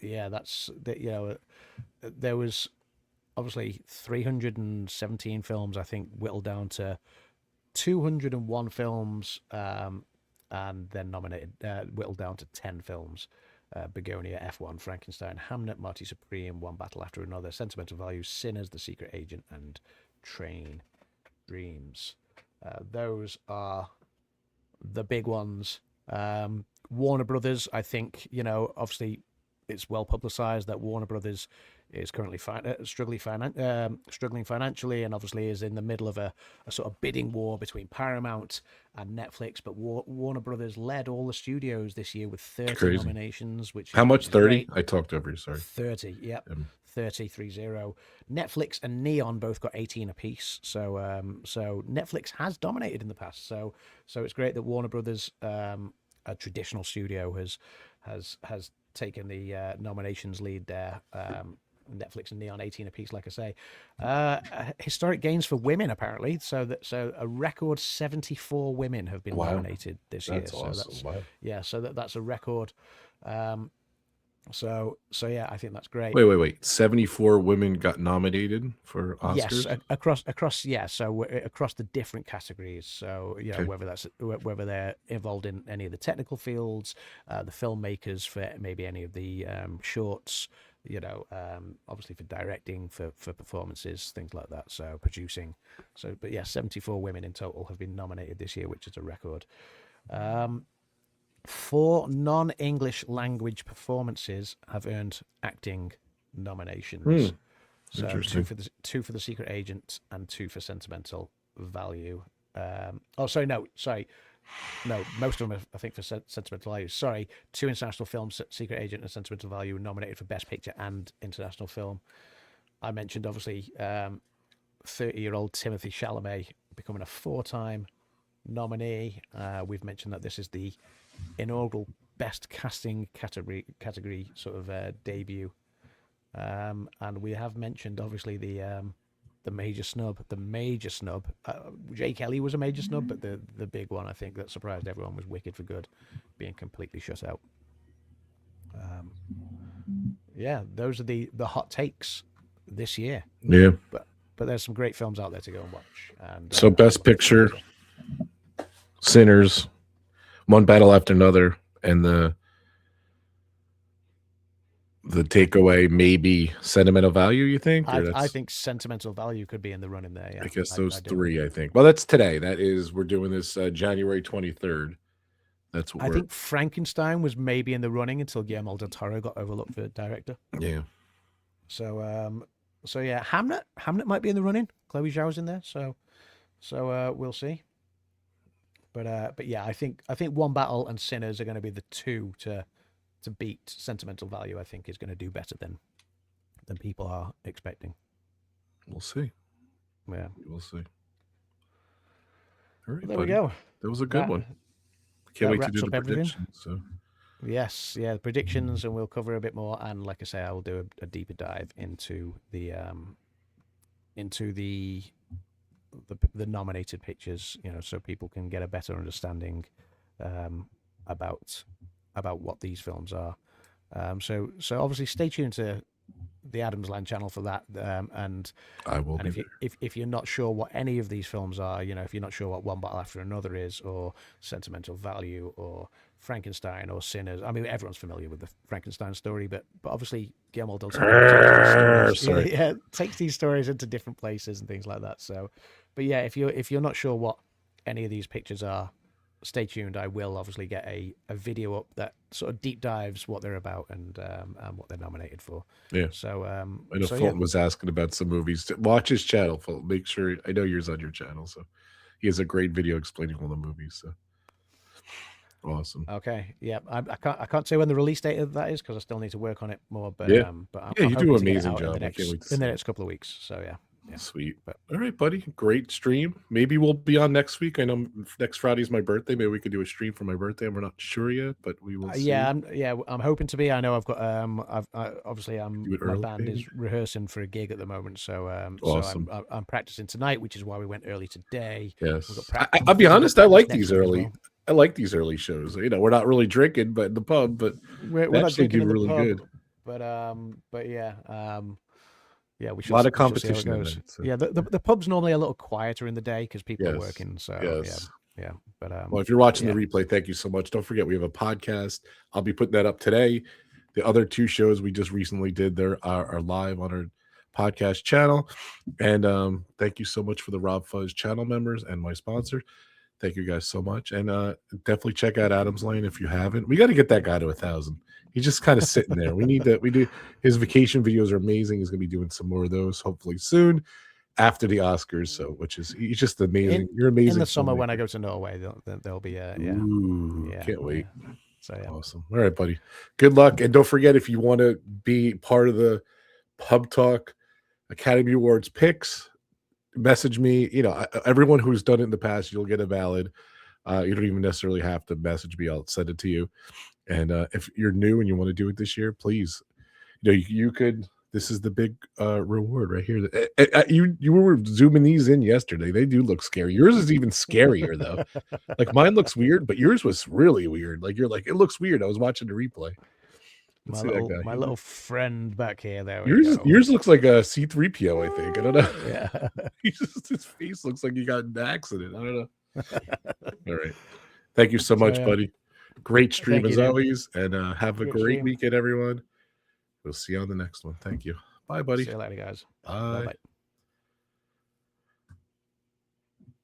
yeah, there was obviously 317 films, I think, whittled down to 201 films, and then whittled down to 10 films. Begonia, F1, Frankenstein, Hamnet, Marty Supreme, One Battle After Another, Sentimental Value, Sinners, The Secret Agent, and Train Dreams. Those are the big ones. Warner Brothers, I think, obviously it's well publicized that Warner Brothers is currently struggling financially, and obviously is in the middle of a sort of bidding war between Paramount and Netflix. But Warner Brothers led all the studios this year with 30 Crazy. nominations. How much? 30? Great. I talked over you. Sorry. 30. Yep. 30. Netflix and Neon both got 18 apiece. So Netflix has dominated in the past. So it's great that Warner Brothers, a traditional studio, has taken the nominations lead there. Netflix and Neon 18 apiece, like I say. Historic gains for women, apparently. So a record 74 women have been nominated this year. That's awesome. Yeah, so that's a record. So yeah, I think that's great. Wait. 74 women got nominated for Oscars? Yes, across yeah. So across the different categories. So Okay. whether they're involved in any of the technical fields, the filmmakers for maybe any of the shorts, obviously for directing, for performances, things like that. So producing. But yeah, 74 women in total have been nominated this year, which is a record. 4 non-English language performances have earned acting nominations. So Interesting. two for the Secret Agent and 2 for Sentimental Value. Most of them I think for Sentimental Value. Sorry, 2 international films, Secret Agent and Sentimental Value, were nominated for Best Picture and International Film. I mentioned obviously 30-year-old Timothée Chalamet becoming a 4-time nominee. We've mentioned that this is the inaugural Best Casting category sort of debut, and we have mentioned obviously the major snub. Jake Kelly was a major snub, but the big one I think that surprised everyone was Wicked for Good being completely shut out. Yeah, those are the hot takes this year. Yeah. But there's some great films out there to go and watch. And So Best Picture, Sinners, One Battle After Another, and the takeaway maybe Sentimental Value, you think? I think Sentimental Value could be in the running there. Yeah, I guess those 3, I think. Well, that's today. We're doing this January 23rd. That's what I think Frankenstein was maybe in the running until Guillermo del Toro got overlooked for director. Yeah. So yeah, Hamnet might be in the running. Chloe Zhao's in there, so we'll see. But yeah, I think One Battle and Sinners are going to be the 2 to beat Sentimental Value. I think is going to do better than people are expecting. We'll see. Yeah, We'll see. All right, there we go. That was a good one. Can't wait to do the everything. predictions. So. Yes, yeah, the predictions, and we'll cover a bit more. And like I say, I will do a deeper dive into the nominated pictures, so people can get a better understanding about what these films are. So obviously, stay tuned to the Adams Land channel for that. And I will. And if you're not sure what any of these films are, if you're not sure what One Battle After Another is, or Sentimental Value, or Frankenstein, or Sinners, I mean, everyone's familiar with the Frankenstein story, but obviously Guillermo del Toro takes these stories into different places and things like that. So, but yeah, if you're not sure what any of these pictures are, stay tuned. I will obviously get a video up that sort of deep dives what they're about and what they're nominated for. Yeah. So I know Fulton was asking about some movies. Watch his channel, Fulton. Make sure I know yours on your channel. So he has a great video explaining all the movies. So awesome. Okay. Yeah. I can't say when the release date of that is because I still need to work on it more. But yeah, but you do an amazing job. In the next couple of weeks. So yeah. Yeah. Sweet. But- All right, buddy. Great stream. Maybe we'll be on next week. I know next Friday's my birthday. Maybe we could do a stream for my birthday. We're not sure yet, but we will see. I'm hoping to be. I know I've got obviously Do it my early, band maybe? is rehearsing for a gig at the moment, so Awesome. so I'm practicing tonight, which is why we went early today. Yes. We've got I'll be honest, I like next these week as early. well. I like these early shows. You know, we're not really drinking, but in the pub, but We're they not actually drinking do in the really pub, good. but yeah, we should. A lot of we shall see how it competition in goes. there, so. Yeah, the pub's normally a little quieter in the day because people are Yes, working. So yes. yeah. But Well, if you're watching yeah. the replay, thank you so much. Don't forget we have a podcast. I'll be putting that up today. The other two shows we just recently did there are live on our podcast channel. And thank you so much for the RobFuz channel members and my sponsor. Thank you guys so much. And definitely check out Adam's Lane if you haven't. We got to get that guy to 1,000. He's just kind of sitting there. We do his vacation videos are amazing. He's gonna be doing some more of those hopefully soon after the Oscars. So he's just amazing. You're amazing. In the summer when I filmmaker. go to Norway, there'll be Ooh, yeah. Can't wait. So yeah. Awesome. All right, buddy. Good luck. And don't forget, if you want to be part of the PubTalk Academy Awards picks, message me. You know, everyone who's done it in the past, you'll get a valid. You don't even necessarily have to message me. I'll send it to you. And if you're new and you want to do it this year, please, you could. This is the big reward right here. You were zooming these in yesterday. They do look scary. Yours is even scarier though. Like mine looks weird, but yours was really weird. Like you're like, it looks weird. I was watching the replay. My little friend back here. There. Yours looks like a C3PO. I think. I don't know. Yeah. His face looks like he got in an accident. I don't know. All right. Thank you so much, buddy. Great stream as always, and have a great weekend, everyone. We'll see you on the next one. Thank you. Bye, buddy. See you later, guys. Bye. Bye.